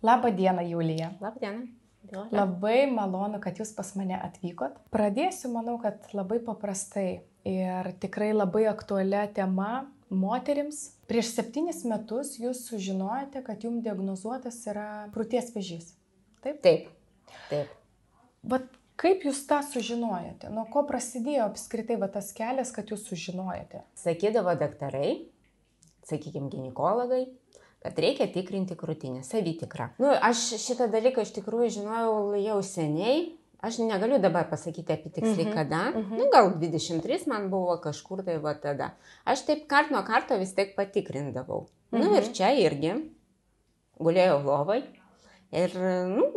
Labą dieną, Julija. Labą dieną. Labai malonu, kad jūs pas mane atvykot. Pradėsiu, manau, kad labai paprastai ir tikrai labai aktualia tema moterims. Prieš 7 metus jūs sužinojote, kad jums diagnozuotas yra krūties vėžys. Taip? Taip. Vat kaip jūs tą sužinojote? Nuo ko prasidėjo apskritai tas kelias, kad jūs sužinojote? Sakydavo daktarai, sakykime, ginekologai, kad reikia tikrinti krūtinę, savitikrą. Aš šitą dalyką iš tikrųjų žinojau jau seniai. Aš negaliu dabar pasakyti apie tiksliai kada. Gal 23 man buvo kažkur tai va tada. Aš taip kart nuo karto vis tiek patikrindavau. Ir čia irgi gulėjau lovai ir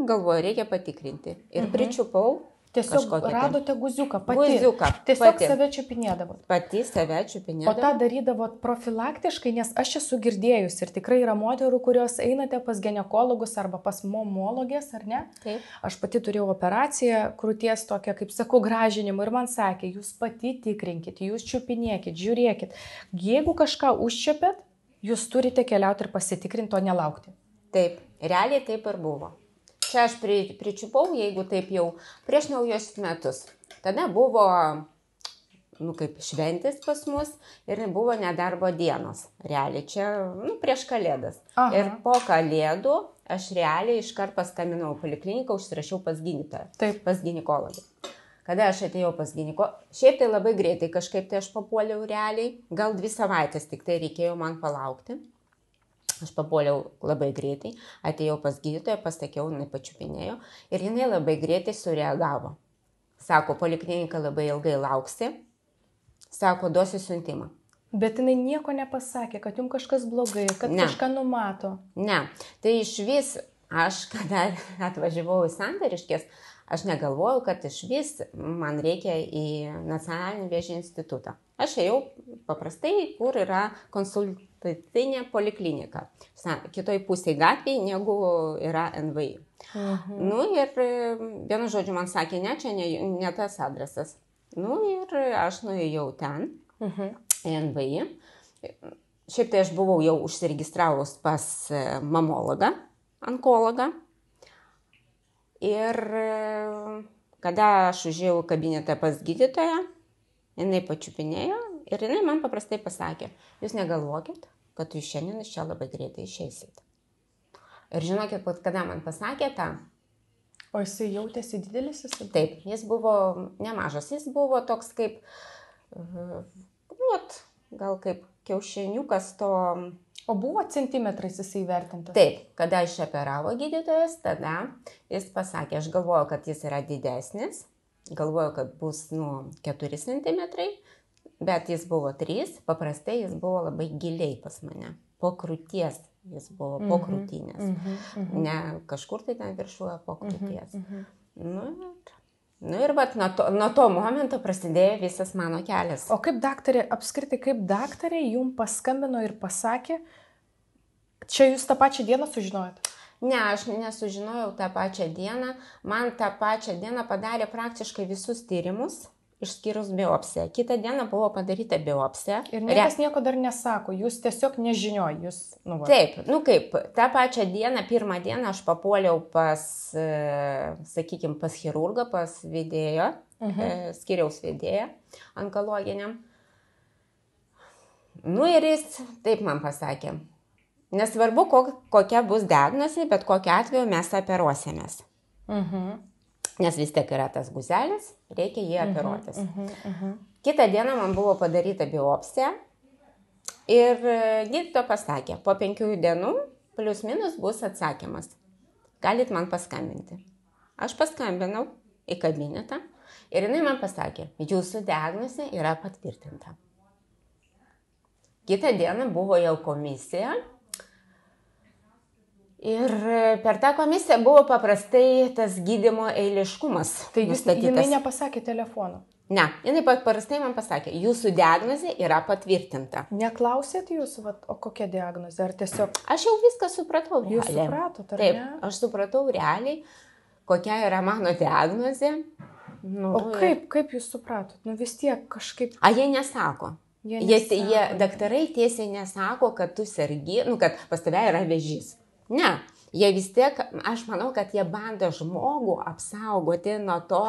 galvoju, reikia patikrinti. Ir pričiupau. Tiesiog radote guziuką pati. Guziuką. Tiesiog save čiupinėdavot. Pati save čiupinėdavot. O tą darydavot profilaktiškai, nes aš esu girdėjus ir tikrai yra moterų, kurios einate pas ginekologus arba pas momologės, ar ne? Taip. Aš pati turėjau operaciją krūties tokią, kaip sakau, gražinimą ir man sakė, jūs pati tikrinkit, jūs čiupinėkit, žiūrėkit. Jeigu kažką užčiupėt, jūs turite keliauti ir pasitikrinti, o nelaukti. Taip, realiai taip ir buvo. Čia aš pričiupau, jeigu taip jau prieš naujosius metus. Tada buvo, kaip šventės pas mus ir buvo nedarbo dienos. Realiai čia, prieš kalėdas. Aha. Ir po kalėdų aš realiai iškart paskambinau polikliniką, užsirašiau pas gydytoją. Taip. Pas ginekologą. Kada aš atėjau pas ginekologą, šiaip tai labai greitai kažkaip tai aš papuoliau realiai. Gal 2 savaitės tik tai reikėjo man palaukti. Aš papuoliau labai greitai, atėjau pas gydytoją, pasakiau, jinai pačiupinėjo ir jinai labai greitai sureagavo. Sako, poliklinika labai ilgai lauksi, sako, duosiu siuntimą. Bet jinai nieko nepasakė, kad jums kažkas blogai, kad kažką numato. Ne, tai iš vis, aš kada atvažiavau į Santariškes, aš negalvojau, kad iš vis man reikia į Nacionalinį vėžio institutą. Aš ėjau paprastai, kur yra konsultacinė poliklinika. Kitoj pusėje gatvėje, negu yra NVI. Ir vienu žodžiu man sakė, ne, čia ne tas adresas. Ir aš nuėjau ten, į NVI. Šiaip tai aš buvau jau užsiregistravus pas mamologą, onkologą. Ir kada aš užėjau kabinetą pas gydytoją, jinai pačiupinėjo ir jinai man paprastai pasakė, jūs negalvokit, kad jūs šiandien iš čia labai greitai išeisit. Ir žinokit, kada man pasakė tą. O jisai jautėsi didelis? Taip, jis buvo nemažas, jis buvo toks kaip, gal kaip kiaušiniukas to. O buvo centimetrais jisai įvertintas? Taip, kada išoperavo gydytojas, tada jis pasakė, aš galvoju, kad jis yra didesnis, galvoju, kad bus 4 centimetrai, bet jis buvo 3, paprastai jis buvo labai giliai pas mane, po krūties jis buvo, po krūtinės, ne kažkur tai ten viršuoja po krūties. Ir nuo to momento prasidėjo visas mano kelias. O kaip daktarė, apskritai kaip daktarė jums paskambino ir pasakė, čia jūs tą pačią dieną sužinojot? Ne, aš nesužinojau tą pačią dieną. Man tą pačią dieną padarė praktiškai visus tyrimus, išskyrus biopsiją. Kitą dieną buvo padaryta biopsija. Ir niekas nieko dar nesako, jūs tiesiog nežiniojo. Taip, kaip, tą pačią dieną, pirmą dieną aš papuoliau pas, sakykime, pas chirurgą, pas vedėją, skyriaus vedėją onkologiniam. Ir jis taip man pasakė. Nesvarbu, kokia bus diagnozė, bet kokiu atveju mes operuosimės. Nes vis tiek yra tas guzelis, reikia jį operuotis. Kitą dieną man buvo padaryta biopsija ir gydytoja pasakė, po 5 dienų plius minus bus atsakymas. Galit man paskambinti. Aš paskambinau į kabinetą ir jinai man pasakė, jūsų diagnozė yra patvirtinta. Kitą dieną buvo jau komisija. Ir per tą komisiją buvo paprastai tas gydymo eiliškumas. Tai jinai nepasakė telefonu? Ne, jinai paprastai man pasakė, jūsų diagnozė yra patvirtinta. Neklausėt jūs, o kokia diagnozė, ar tiesiog? Aš jau viską supratau realiai. Jūs supratot, ar ne? Taip, aš supratau realiai, kokia yra mano diagnozė. O kaip jūs supratot? Vis tiek kažkaip. Jie nesako. Jie daktarai tiesiai nesako, kad tu sergi, kad pas tave yra vėžys. Ne, jie vis tiek, aš manau, kad jie bando žmogų apsaugoti nuo to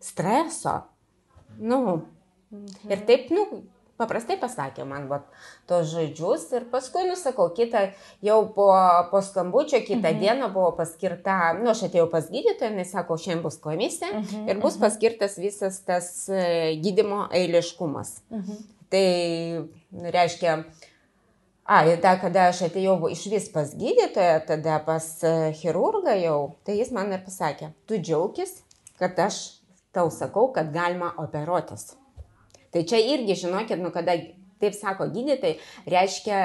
streso. Nu, ir taip, paprastai pasakė man tos žodžius ir paskui, sakau, jau po skambučio, kitą dieną buvo paskirta, aš atėjau pas gydytoją, jis sako, šiandien bus komisija ir bus paskirtas visas tas gydymo eiliškumas. Tai reiškia, kada aš atėjau iš vis pas gydytoją, tada pas chirurgą jau, tai jis man ir pasakė, tu džiaukis, kad aš tau sakau, kad galima operuotis. Tai čia irgi, žinokit, kada taip sako gydytojai, reiškia,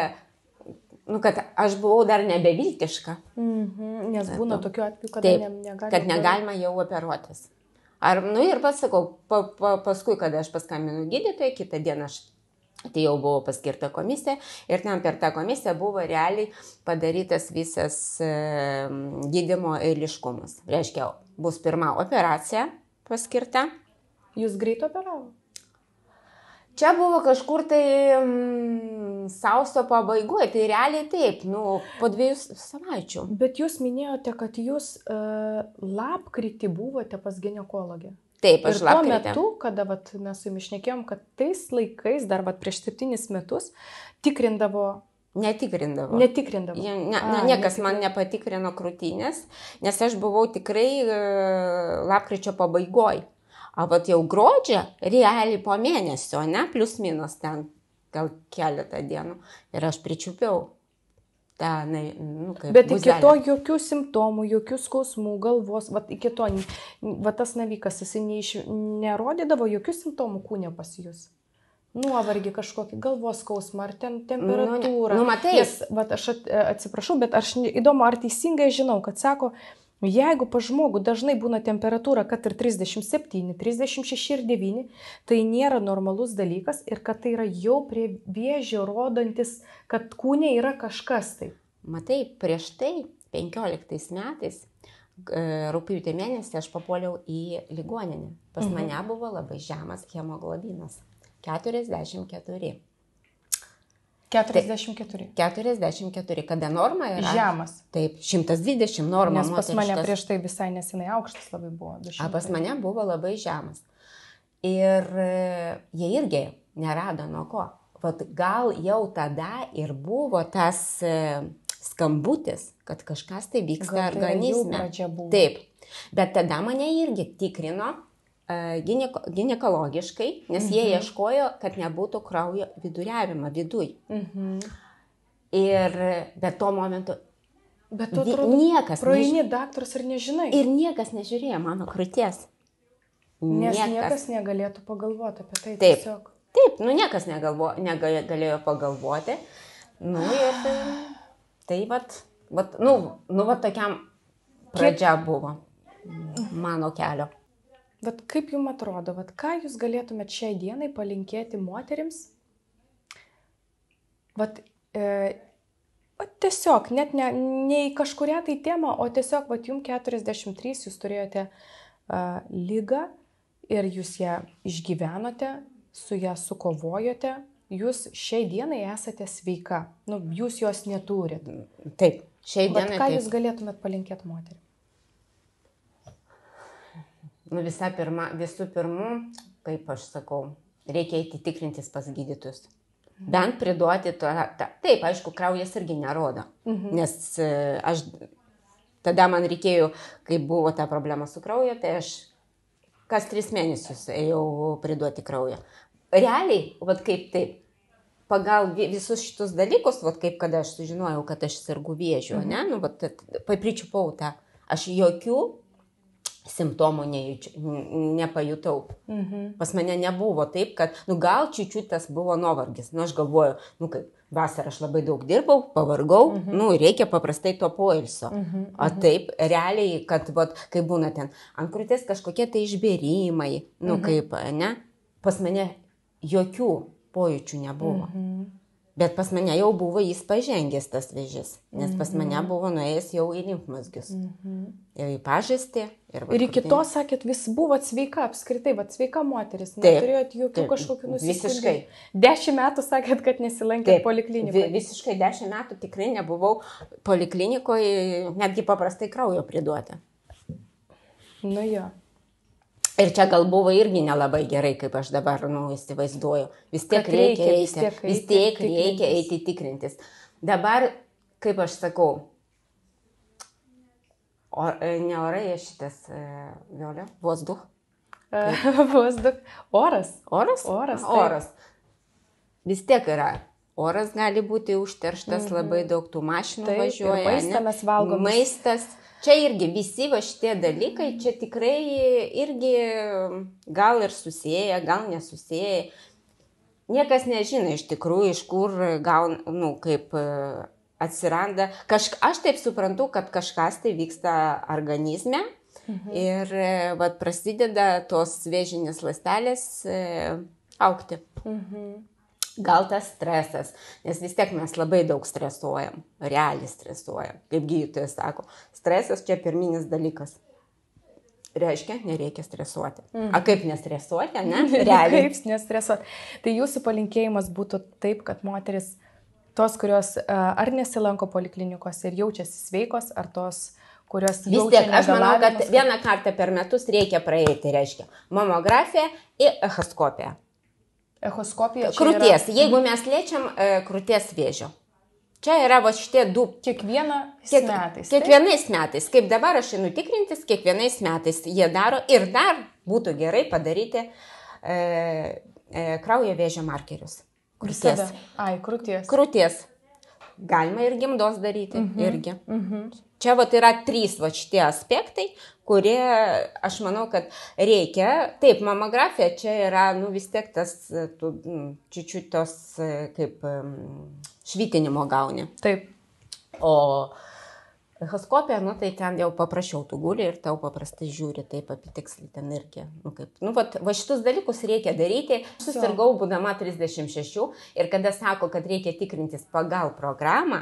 kad aš buvau dar nebeviltiška. Nes būna tokių atvejų, kad negalima jau operuotis. Ir pasakau, paskui, kada aš paskambinu gydytojai, kitą dieną aš atėjau, buvo paskirta komisija ir ten per tą komisiją buvo realiai padarytas visas gydymo eiliškumas. Reiškia, bus pirma operacija paskirta. Jūs greit operavo? Čia buvo kažkur tai sausio pabaigoje, tai realiai taip, po 2 savaičių. Bet jūs minėjote, kad jūs lapkritį buvote pas ginekologę. Taip, aš lapkritį. Ir tuo metu, kada mes su jumis šnekėjom, kad tais laikais, dar prieš 7 metus, tikrindavo. Netikrindavo. Niekas man nepatikrino krūtinės, nes aš buvau tikrai lapkričio pabaigoje. Jau gruodžio, realiai po mėnesio, plius minus ten, gal keletą dienų. Ir aš pričiupiau tą, kaip Bet iki to jokių simptomų, jokių skausmų, galvos, iki to, tas navikas, jis nerodydavo jokių simptomų kūne pas jūs. Nuovargį kažkokį, galvos skausmą, ar ten temperatūrą. Matai. Aš atsiprašau, bet aš įdomu, ar teisingai žinau, kad sako, jeigu pas žmogų dažnai būna temperatūra, kad ir 37, 36 ir 9, tai nėra normalus dalykas ir kad tai yra jau prie vėžio rodantis, kad kūne yra kažkas tai. Matai, prieš tai 15 metais, rugpjūčio mėnesį, aš papuoliau į ligoninę. Pas mane buvo labai žemas hemoglobinas. 44. 44, kada norma yra? Žemas. Taip, 120 norma. Nes pas mane prieš tai visai nesenai aukštas labai buvo. 200. Pas mane buvo labai žemas. Ir jie irgi nerado nuo ko. Gal jau tada ir buvo tas skambutis, kad kažkas tai vyksta organizme. Taip, bet tada mane irgi tikrino ginekologiškai, nes jie ieškojo, kad nebūtų kraujo viduriavimo viduj. Ir bet tuo momentu niekas praeini daktaras ir nežinai. Ir niekas nežiūrėjo mano krūties. Nes niekas negalėtų pagalvoti apie tai. Tiesiog. Taip, niekas negalėjo pagalvoti. Ir tai tokiam pradžia buvo mano kelio. Bet kaip jums atrodo, ką jūs galėtumėt šiai dienai palinkėti moterims? Tiesiog, net ne į kažkurią tai temą, o tiesiog, jums 43, jūs turėjote ligą ir jūs ją išgyvenote, su ją sukovojote, jūs šiai dienai esate sveika, jūs jos neturit. Taip, šiai dienai. Ką jūs galėtumėt palinkėti moterims? Visų pirma, kaip aš sakau, reikia eiti tikrintis pas gydytojus. Bent priduoti taip, aišku, kraujas irgi nerodo. Nes tada man reikėjo, kai buvo ta problema su krauju, tai aš kas 3 mėnesius ėjau priduoti kraują. Realiai, kaip taip, pagal visus šitus dalykus, kaip kada aš sužinojau, kad aš sergu vėžiu, papričiupau tą, aš jokių simptomų nepajutau. Pas mane nebuvo taip, kad, gal čiūčiut tas buvo nuovargis. Aš galvoju, kaip vasarą aš labai daug dirbau, pavargau, reikia paprastai to poilsio. O taip, realiai, kad, kai būna ten ant krūties kažkokie tai išbėrimai, kaip, pas mane jokių pojūčių nebuvo. Bet pas mane jau buvo jis pažengęs tas vėžys, nes pas mane buvo nuėjęs jau į limfmazgius. Jau į pažastį. Ir iki to, sakėt, vis buvot sveika apskritai, sveika moteris, neturėjot jokių kažkokių nusiskundimų. Visiškai. 10 metų sakėt, kad nesilankėt poliklinikoje. Visiškai 10 metų tikrai nebuvau poliklinikoje, netgi paprastai kraujo priduoti. Nu jo. Ir čia gal buvo irgi nelabai gerai, kaip aš dabar įsivaizduoju. Vis tiek reikia eiti tikrintis. Dabar, kaip aš sakau, ne orai šitas, Violė, vozduch. Vozduch. Oras. Oras. Vis tiek yra. Oras gali būti užterštas, labai daug tų mašinų važiuoja. Ir maistą mes valgom. Maistas. Čia irgi visi šitie dalykai, čia tikrai irgi gal ir susėję, gal nesusėję. Niekas nežino iš tikrųjų, iš kur kaip atsiranda. Aš taip suprantu, kad kažkas tai vyksta organizme ir prasideda tos vėžinės ląstelės augti. Gal tas stresas, nes vis tiek mes labai daug stresuojam, realiai stresuojam, kaip gydytojas sako. Stresas čia pirminis dalykas. Reiškia, nereikia stresuoti. A kaip nestresuoti, ne? Realiai. Kaip nestresuoti. Tai jūsų palinkėjimas būtų taip, kad moteris, tos, kurios ar nesilanko poliklinikos ir jaučiasi sveikos, ar tos, kurios vis tiek, aš manau, kad vieną kartą per metus reikia praeiti, reiškia, mamografiją ir echoskopiją. Echoskopija čia krūties, jeigu mes liečiam krūties vėžio. Čia yra šitie du. Kiekvienais metais. Kaip dabar aš einu tikrintis, kiekvienais metais jie daro ir dar būtų gerai padaryti kraujo vėžio markerius. Krūties. Krūties. Galima ir gimdos daryti irgi. Čia yra 3 šitie aspektai, kurie, aš manau, kad reikia. Taip, mamografija čia yra, vis tiek tas, čiūčiut tos, kaip švitinimo gauni. Taip. O echoskopija, tai ten jau paprašiau tu guli ir tau paprastai žiūri, taip apitiksliai ten irgi. Šitus dalykus reikia daryti. Susirgau būdama 36 ir kada sako, kad reikia tikrintis pagal programą,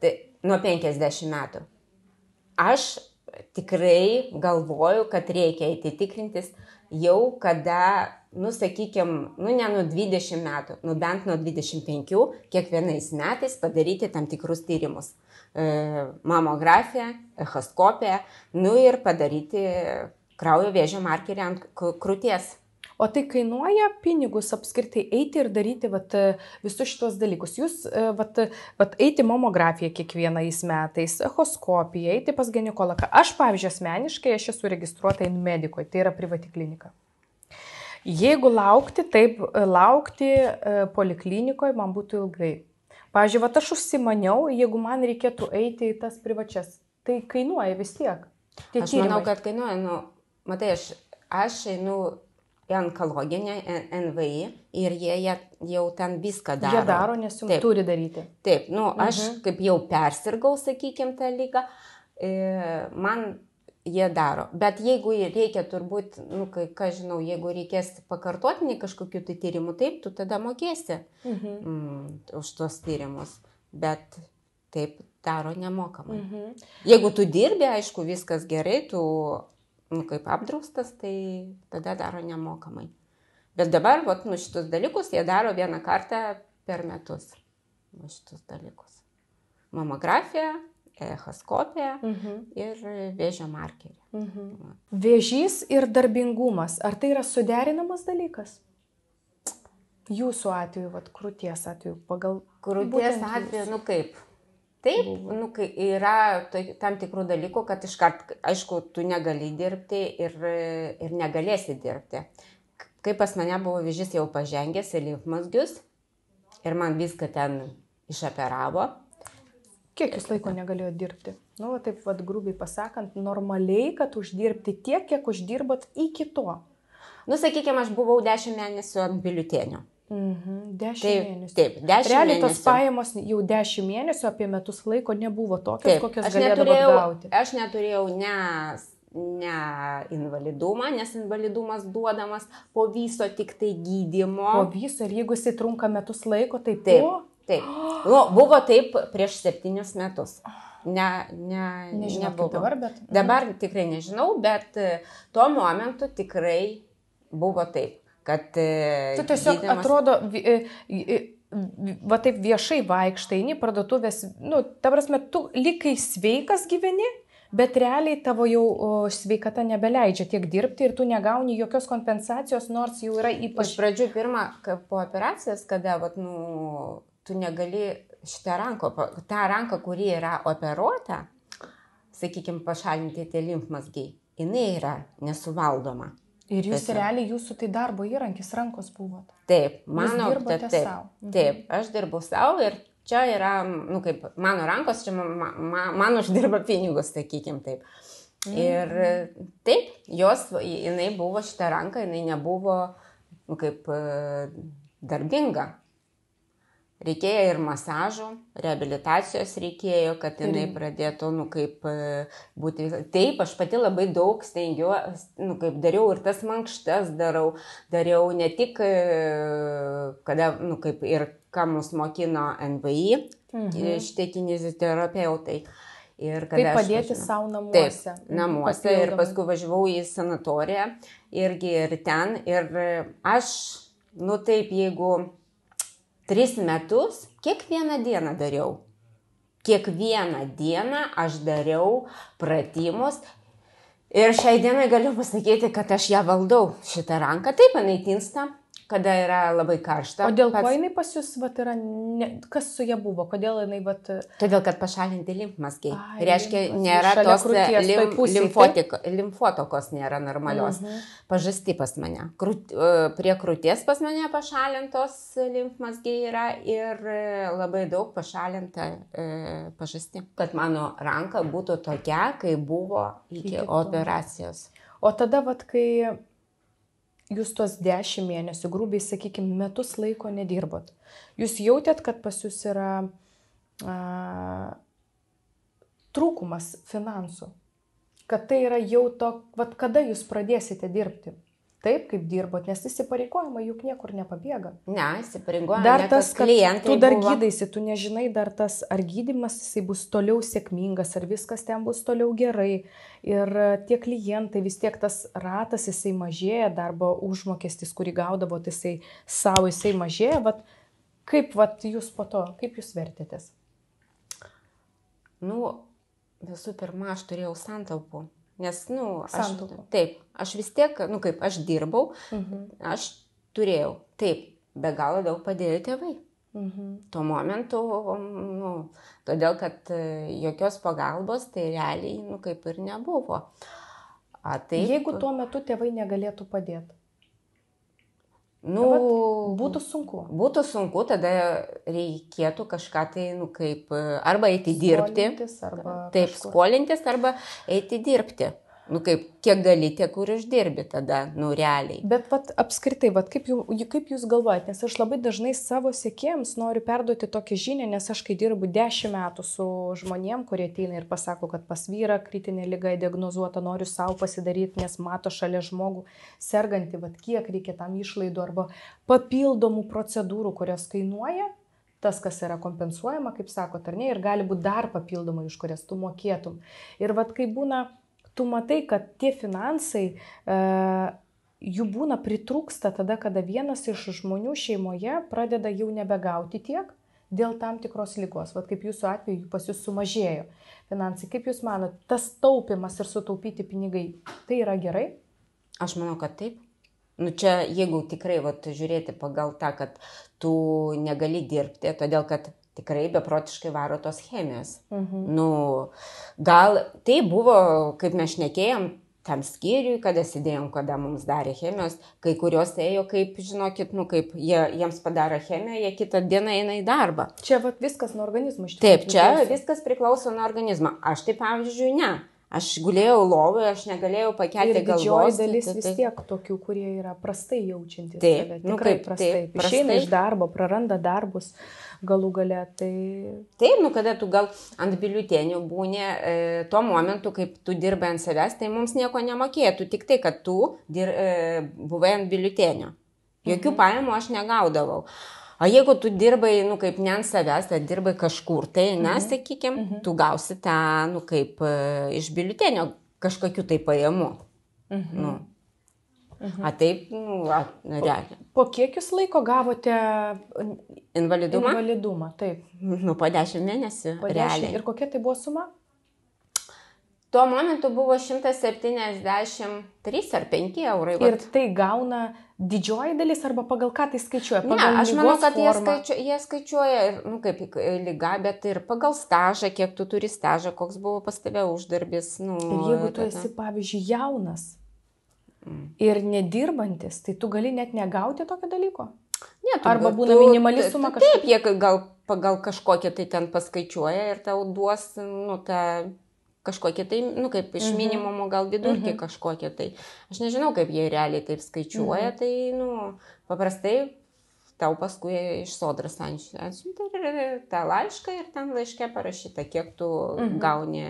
tai nuo 50 metų. Aš tikrai galvoju, kad reikia eiti tikrintis jau kada, sakykime, ne nuo 20 metų, bent nuo 25, kiekvienais metais padaryti tam tikrus tyrimus. Mamografiją, echoskopiją, ir padaryti kraujo vėžio markerį ant krūties. O tai kainuoja pinigus apskritai eiti ir daryti visus šitos dalykus. Jūs eiti mamografiją kiekvienais metais, echoskopiją, eiti pas ginekologą. Aš, pavyzdžiui, asmeniškai, aš esu registruota Inmedikoje, tai yra privati klinika. Jeigu laukti poliklinikoje man būtų ilgai. Pavyzdžiui, aš užsimaniau, jeigu man reikėtų eiti į tas privačias, tai kainuoja vis tiek. Aš manau, kad kainuoja, matai, aš einu į onkologinę NVI ir jie jau ten viską daro. Jie daro, nes jums turi daryti. Taip, aš kaip jau persirgau, sakykime, tą lygą, man jie daro. Bet jeigu reikia turbūt, jeigu reikės pakartotinį kažkokių tai tyrimų, taip, tu tada mokėsi už tos tyrimus. Bet taip daro nemokamai. Jeigu tu dirbi, aišku, viskas gerai, tu kaip apdraustas, tai tada daro nemokamai. Bet dabar, šitus dalykus jie daro vieną kartą per metus. Šitus dalykus. Mamografija, echoskopija ir vėžio markerį. Vėžys ir darbingumas. Ar tai yra suderinamas dalykas? Jūsų atveju, krūties atveju, pagal... Krūties atveju, kaip? Taip, yra tam tikrų dalykų, kad iškart, aišku, tu negali dirbti ir negalėsi dirbti. Kai pas mane buvo vėžys jau pažengęs į limfmazgius ir man viską ten išoperavo. Kiek jūs laiko negalėjo dirbti? Taip grubiai pasakant, normaliai, kad uždirbti tiek, kiek uždirbot iki to. Sakykime, aš buvau 10 mėnesių ant biuletenio. 10 mėnesių. Taip, 10 mėnesių. Realiai tos pajamos jau 10 mėnesių apie metus laiko nebuvo tokios, kokios galėdavot gauti. Aš neturėjau ne invalidumą, nes invalidumas duodamas po viso tik tai gydymo. Po viso, ir jeigu jisai trunka metus laiko, tai po Taip. Buvo taip prieš 7 metus. Nežinau, nebuvo. kaip dabar, bet... Dabar tikrai nežinau, bet tuo momentu tikrai buvo taip, kad... Tu tiesiog atrodo, va taip viešai vaikštai, eini parduotuvės, ta prasme, tu likai sveikas gyveni, bet realiai tavo jau sveikata nebeleidžia tiek dirbti ir tu negauni jokios kompensacijos, nors jau yra ypač... Iš pradžių pirmą, po operacijos, kada tu negali tą ranką, kuri yra operuota, sakykime, pašalinti tie limfmazgiai, jinai yra nesuvaldoma. Ir jūs realiai jūsų tai darbo įrankis rankos buvot. Taip, jūs dirbote savo. Taip, aš dirbau savo ir čia yra, kaip mano rankos, čia man uždirba pinigus, sakykime taip. Ir taip, jinai buvo šitą ranką, jinai nebuvo, kaip darbinga. Reikėjo ir masažų, reabilitacijos reikėjo, kad jinai pradėtų, kaip būti. Taip, aš pati labai daug stengiuosi, kaip dariau ir tas mankštas dariau ne tik, kada, kaip ir ką mus mokino NVI, šitie kineziterapeutai. Kaip padėti savo namuose. Taip, namuose ir paskui važiavau į sanatoriją irgi ir ten. Ir aš, taip, jeigu 3 metus, kiekvieną dieną dariau. Kiekvieną dieną aš dariau pratimus. Ir šiai dienai galiu pasakyti, kad aš ją valdau, šitą ranką. Taip, jinai tinsta, kada yra labai karšta. O dėl ko jinai pas jūs yra, kas su ja buvo? Kodėl jinai... Todėl, kad pašalinti limfmazgiai. Reiškia, nėra tos limfotokos nėra normalios. Pažasti pas mane. Prie krūties pas mane pašalintos limfmazgiai yra ir labai daug pašalinta pažasti. Kad mano ranka būtų tokia, kai buvo iki operacijos. O tada, kai... Jūs tos 10 mėnesių, grubiai, sakykime, metus laiko nedirbot. Jūs jautėt, kad pas jūs yra trūkumas finansų. Kad tai yra jau to, kada jūs pradėsite dirbti. Taip, kaip dirbot, nes įsipareigojimai juk niekur nepabėga. Ne, įsipareigojimai. Dar tas, kad tu dar gydaisi, tu nežinai dar tas, ar gydymas jisai bus toliau sėkmingas, ar viskas ten bus toliau gerai. Ir tie klientai, vis tiek tas ratas jisai mažėja, darbo užmokestis, kurį gaudavo, jisai mažėja. Kaip jūs po to, kaip jūs vertėtės? Visų pirma, aš turėjau santaupų. Nes, aš vis tiek, kaip aš dirbau, aš turėjau, be galo daug padėjo tėvai. Tuo momentu, todėl, kad jokios pagalbos, tai realiai, kaip ir nebuvo. Jeigu tuo metu tėvai negalėtų padėti? Būtų sunku. Būtų sunku, tada reikėtų kažką arba eiti dirbti. Skolintis arba eiti dirbti. Kiek gali, tiek kur uždirbi tada, realiai. Bet apskritai, kaip jūs galvojate, nes aš labai dažnai savo sekėjams noriu perduoti tokią žinią, nes aš kai dirbu 10 metų su žmonėm, kurie ateina ir pasako, kad pas vyrą kritinė liga diagnozuota, noriu savo pasidaryti, nes mato šalia žmogų sergantį, kiek reikia tam išlaidų arba papildomų procedūrų, kurios kainuoja. Tas, kas yra kompensuojama, kaip sakot, ar ne, ir gali būti dar papildomai, už kurias tu mokėtum. Ir kai būna, tu matai, kad tie finansai, jų būna pritrūksta tada, kada vienas iš žmonių šeimoje pradeda jau nebegauti tiek dėl tam tikros ligos. Kaip jūsų atveju pas jūs sumažėjo finansai. Kaip jūs manot, tas taupimas ir sutaupyti pinigai, tai yra gerai? Aš manau, kad taip. Čia, jeigu tikrai žiūrėti pagal tą, kad tu negali dirbti, todėl, kad tikrai beprotiškai varo tos chemijos. Gal tai buvo, kaip mes šnekėjom, tam skyriui, kada sėdėjom, kada mums darė chemijos, kai kurios ėjo, kaip, žinokit, kaip jiems padaro chemiją, jie kitą dieną eina į darbą. Čia viskas nuo organizmo. Taip, čia viskas priklauso nuo organizmo. Aš tai, pavyzdžiui, ne. Aš gulėjau lovoje, aš negalėjau pakelti galvos. Ir didžioji dalis vis tiek tokių, kurie yra prastai jaučiantys. Taip, tikrai prastai. Išeina iš darbo, praranda darbus galų gale. Taip, kada tu gal ant biuletenių būni, tuo momentu, kaip tu dirbai ant savęs, tai mums nieko nemokėtų, tik tai, kad tu buvai ant biuletenių. Jokių pajamų aš negaudavau. O jeigu tu dirbai, kaip ne ant savęs, tai dirbai kažkur, tai, sakykime, tu gausi tą, kaip iš biuletenio kažkokių tai pajamų. A taip, realiai. Po kiek jūs laiko gavote Invalidumą? Taip. Po 10 mėnesių, realiai. Ir kokia tai buvo suma? Tuo momentu buvo 173 ar 5 eurai. Ir tai gauna didžioji dalis arba pagal ką tai skaičiuoja? Pagal aš manau, kad jie skaičiuoja, kaip lyga, bet ir pagal stažą, kiek tu turi stažą, koks buvo pas tave uždarbis. Ir jeigu tu esi, pavyzdžiui, jaunas ir nedirbantis, tai tu gali net negauti tokio dalyko? Ne, arba būna minimali suma kažkokia? Taip, jie gal pagal kažkokią tai ten paskaičiuoja ir tau duos, tą kažkokie tai, kaip iš minimumo gal vidurkį kažkokie tai. Aš nežinau, kaip jie realiai taip skaičiuoja, tai, paprastai tau paskui iš Sodros atsiuntė tą laišką ir ten laiške parašyta, kiek tu gauni,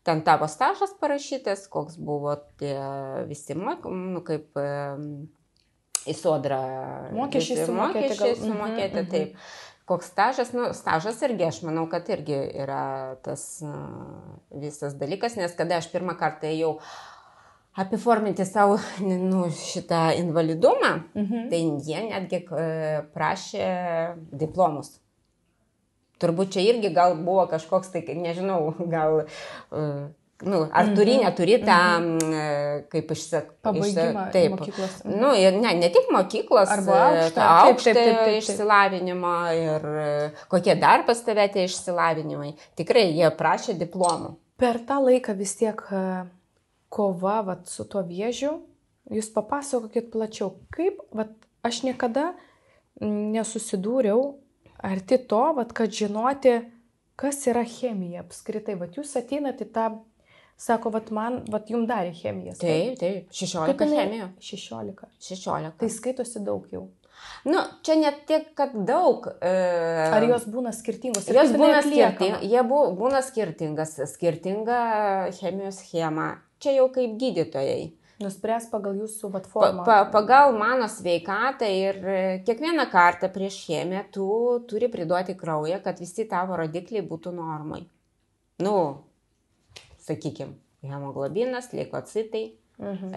ten tavo stažas parašytas, koks buvo tie visi, kaip į Sodrą mokesčiai sumokėti, taip. Koks stažas, stažas irgi, aš manau, kad irgi yra tas visas dalykas, nes kada aš pirmą kartą ėjau apiforminti savo šitą invalidumą, tai jie netgi prašė diplomus. Turbūt čia irgi gal buvo kažkoks, tai nežinau, gal... ar turi, neturi tą, kaip pabaigimą mokyklos. Ne tik mokyklos, arba aukštą išsilavinimą ir kokie dar pas tave tie išsilavinimai. Tikrai jie prašė diplomų. Per tą laiką vis tiek kova su tuo vėžiu, jūs papasakokit plačiau, kaip, aš niekada nesusidūriau arti to, kad žinoti, kas yra chemija apskritai. Jūs ateinat į tą, sako, jums darė chemijas. Taip, 16 chemijų. 16. Tai skaitosi daug jau. Čia ne tiek, kad daug. Ar jos būna skirtingos? Jos būna skirtingas. Skirtinga chemijos schema. Čia jau kaip gydytojai. Nuspręs pagal jūsų formą. Pagal mano sveikatą ir kiekvieną kartą prieš chemiją tu turi priduoti kraują, kad visi tavo rodikliai būtų normai. Sakykime, hemoglobinas, leukocitai,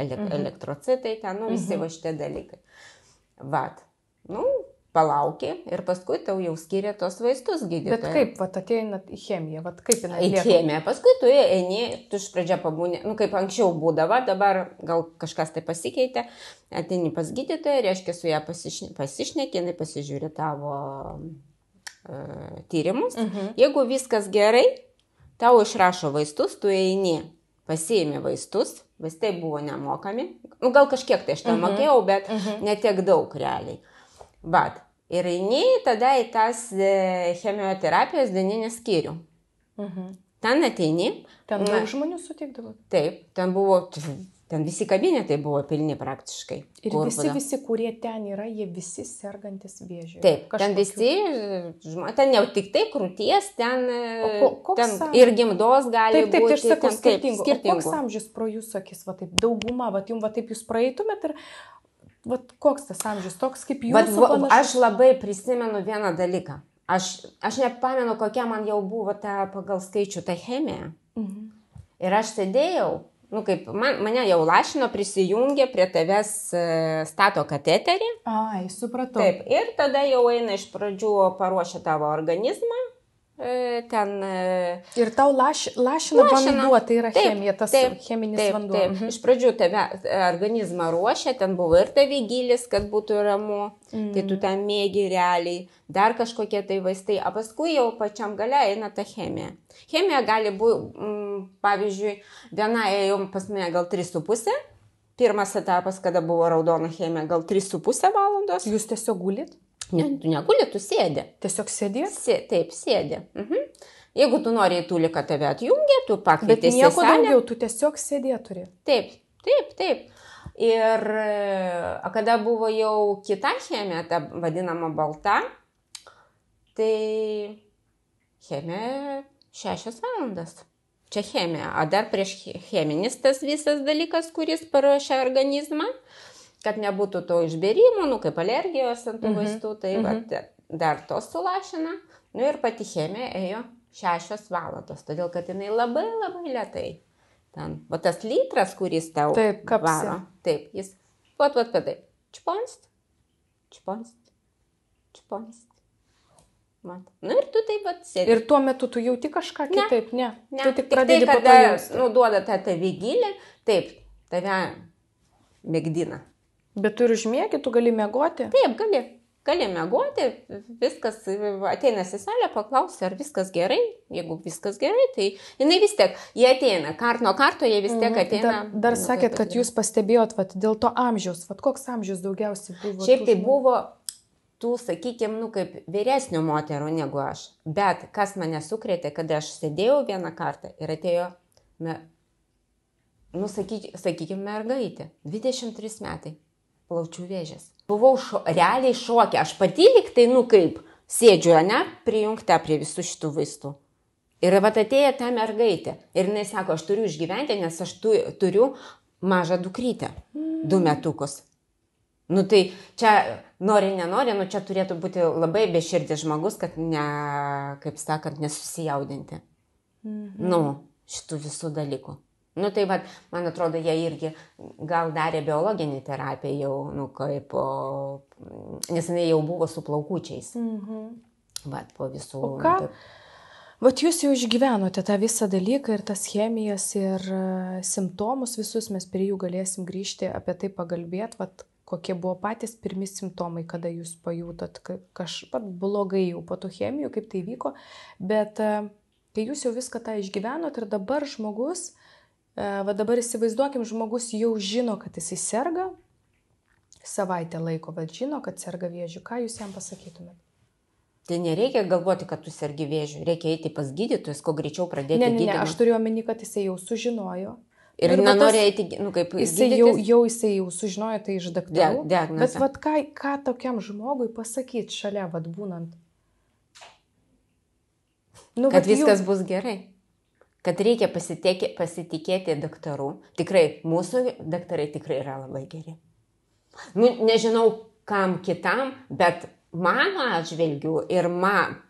elektrocitai, visi va šitie dalykai. Palauki ir paskui tau jau skiria tos vaistus gydytojai. Bet kaip, ateinat į chemiją, kaip jinai atlieka? Į chemiją, paskui tu eini, tu iš pradžio pabūni, kaip anksčiau būdavo, dabar gal kažkas tai pasikeitė, ateini pas gydytoją, reiškia su ją pasišneki, jinai pasižiūri tavo tyrimus. Jeigu viskas gerai, tau išrašo vaistus, tu eini, pasiimi vaistus, vaistai buvo nemokami, gal kažkiek tai aš ten mokėjau, bet ne tiek daug realiai. Ir eini tada į tas chemioterapijos dieninį skyrių. Ten ateini. Ten daug žmonių sutikdavo? Taip, ten visi kabinetai buvo pilni praktiškai. Ir visi, kurie ten yra, jie visi sergantis vėžiu. Taip, ten visi, ten jau tik tai krūties, ten ir gimdos gali būti. Taip, aš sakau skirtingų. Koks amžius pro jūsų akis, dauguma, jums taip jūs praeitumėt ir koks tas amžius, toks kaip jūsų panašus? Aš labai prisimenu vieną dalyką. Aš nepamenu, kokia man jau buvo ta pagal skaičių ta chemija. Ir aš sėdėjau, kaip mane jau lašino, prisijungė prie tavęs stato kateterį. Ai, supratau. Taip, ir tada jau eina iš pradžių paruošia tavo organizmą. Ir tau lašina vanduo, tai yra chemija, tas cheminis vanduo. Taip. Iš pradžių tave organizmą ruošia, ten buvo ir tavygilis, kad būtų ramu, tai tu ten mėgi realiai, dar kažkokie tai vaistai, o paskui jau pačiam gale eina ta chemija. Chemija gali būti, pavyzdžiui, viena ėjo pas mane gal 3,5, pirmas etapas, kada buvo raudona chemija, gal 3,5 valandos. Jūs tiesiog gulit? Ne, tu neguli, tu sėdi. Tiesiog sėdi? Taip, sėdi. Jeigu tu nori į tūlį, kad tave atjungia, tu pakvietėsi į salę. Bet nieko daugiau, tu tiesiog sėdėt turi. Taip. Ir kada buvo jau kita chemija, ta vadinama balta, tai chemija 6 valandas. Čia chemija. O dar prieš cheminis tas visas dalykas, kuris paruošia organizmą, kad nebūtų to išbėrimo, kaip alergijos ant tų vaistų, tai dar tos sulašina, ir pati chemija ėjo 6 valandos, todėl kad jinai labai labai lėtai. Ten, va tas litras, kuris tau taip, varo, taip, jis, taip, čponst, mat. Ir tu taip pat sėdi. Ir tuo metu tu jauti kažką kitaip, ne? Tu tik tai, pradedi po to kada jausti. duoda tą vigilę, taip, tave mėgdina. Bet tu ir užmiegi, tu gali miegoti? Taip, gali miegoti, viskas, ateina į salę, paklausia, ar viskas gerai. Jeigu viskas gerai, tai jinai vis tiek, jie ateina, nuo karto jie vis tiek ateina. Dar sakėt, kad jūs pastebėjot, dėl to amžiaus, koks amžius daugiausiai buvo? Šiaip tai buvo tų, sakykime, kaip vyresnių moterų negu aš. Bet kas mane sukrėtė, kad aš sėdėjau vieną kartą ir atėjo, sakykime, mergaitė, 23 metai, plaučių vėžės. Buvau realiai šoke, aš pati liktai, kaip sėdžiu, prijungta prie visų šitų vaistų. Ir atėjo ta mergaitė ir jinai sako, aš turiu išgyventi, nes aš turiu mažą dukrytę, 2 metukus. Tai čia nori, nenori, čia turėtų būti labai beširdis žmogus, kad kaip sakant, nesusijaudinti. Šitų visų dalykų. Tai man atrodo, jie irgi gal darė biologinį terapiją jau, nes jinai jau buvo su plaukučiais. Po visų. O ką? Jūs jau išgyvenote tą visą dalyką ir tas chemijas ir simptomus visus, mes prie jų galėsim grįžti, apie tai pagalbėti, kokie buvo patys pirmi simptomai, kada jūs pajutot kažkaip blogai jau po tų chemijų, kaip tai vyko, bet kai jūs jau viską tą išgyvenot ir dabar žmogus, dabar įsivaizduokim, žmogus jau žino, kad jis serga, savaitę laiko, bet žino, kad serga vėžiu, ką jūs jam pasakytumėt? Tai nereikia galvoti, kad tu sergi vėžiu, reikia eiti pas gydytojus, kuo greičiau pradėti gydymą. Ne, aš turiu omeny, kad jisai jau sužinojo. Ir nenori eiti, kaip jisai jau sužinojo tai iš daktarų. Bet ką tokiam žmogui pasakyti šalia, būnant? Kad viskas bus gerai. Kad reikia pasitikėti daktarų. Tikrai, mūsų daktarai tikrai yra labai geri. Nežinau, kam kitam, bet mano atžvilgiu ir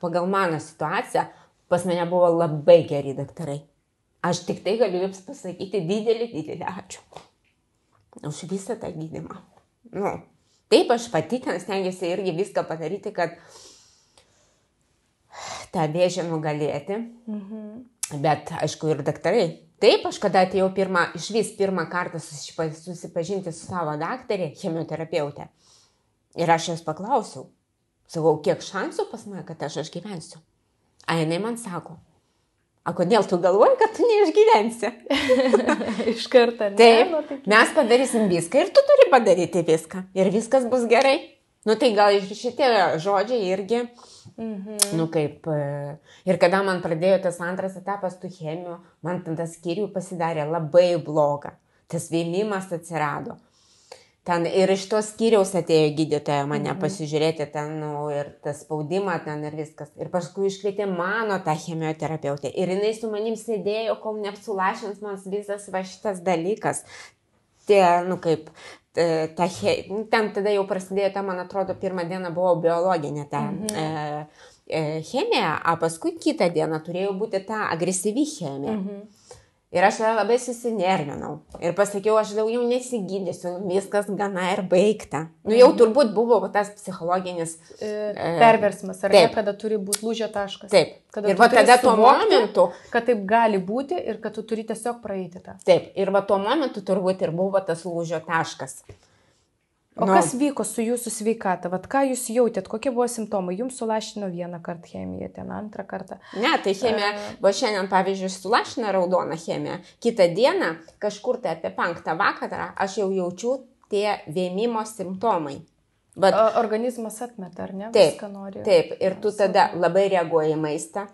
pagal mano situaciją pas mane buvo labai geri daktarai. Aš tik tai galiu jums pasakyti didelį ačiū už visą tą gydymą. Taip, aš pati ten stengiuosi irgi viską padaryti, kad tą vėžį nugalėti. Bet, aišku, ir daktarai. Taip, aš kada atėjau pirmą kartą susipažinti su savo daktarė, chemioterapeutė. Ir aš jos paklausiau. Sakau, kiek šansų pas mane, kad aš gyvensiu? A jinai man sako, a kodėl tu galvoji, kad tu neišgyvensi? Iš karto, ne? Taip, mes padarysim viską ir tu turi padaryti viską. Ir viskas bus gerai. Tai gal ir šitie žodžiai irgi, ir kada man pradėjo tas antras etapas tų chemijų, man tas skyrių pasidarė labai bloga. Tas vėmimas atsirado. Ten ir iš tos skyriaus atėjo gydytoja mane pasižiūrėti ten, ir tas spaudimą ten ir viskas. Ir paskui iškvietė mano tą chemioterapeutę. Ir jinai su manim sėdėjo, kol neapsulašins man visas šitas dalykas. Ten tada jau prasidėjo, man atrodo, pirmą dieną buvo biologinė ta chemija, o paskui kitą dieną turėjo būti ta agresyvi chemija. Ir aš labai susinervinau. Ir pasakiau, aš daugiau nesigydysiu, viskas gana ir baigta. Jau turbūt buvo tas psichologinis perversmas, ar ne, kada turi būti lūžio taškas. Taip. Kada ir tada tuo momentu, kad taip gali būti ir kad tu turi tiesiog praeiti tą. Taip. Ir tuo momentu turbūt ir buvo tas lūžio taškas. O kas vyko su jūsų sveikata? Ką jūs jautėt? Kokie buvo simptomai? Jums sulašino vieną kartą chemiją, ten antrą kartą? Ne, tai chemija, šiandien, pavyzdžiui, sulašino raudoną chemiją. Kitą dieną, kažkur tai apie 5 vakarą, aš jau jaučiu tie vėmimo simptomai. Organizmas atmeta, ar ne? Taip, viską nori. Taip, ir tu tada labai reaguoji į maistą.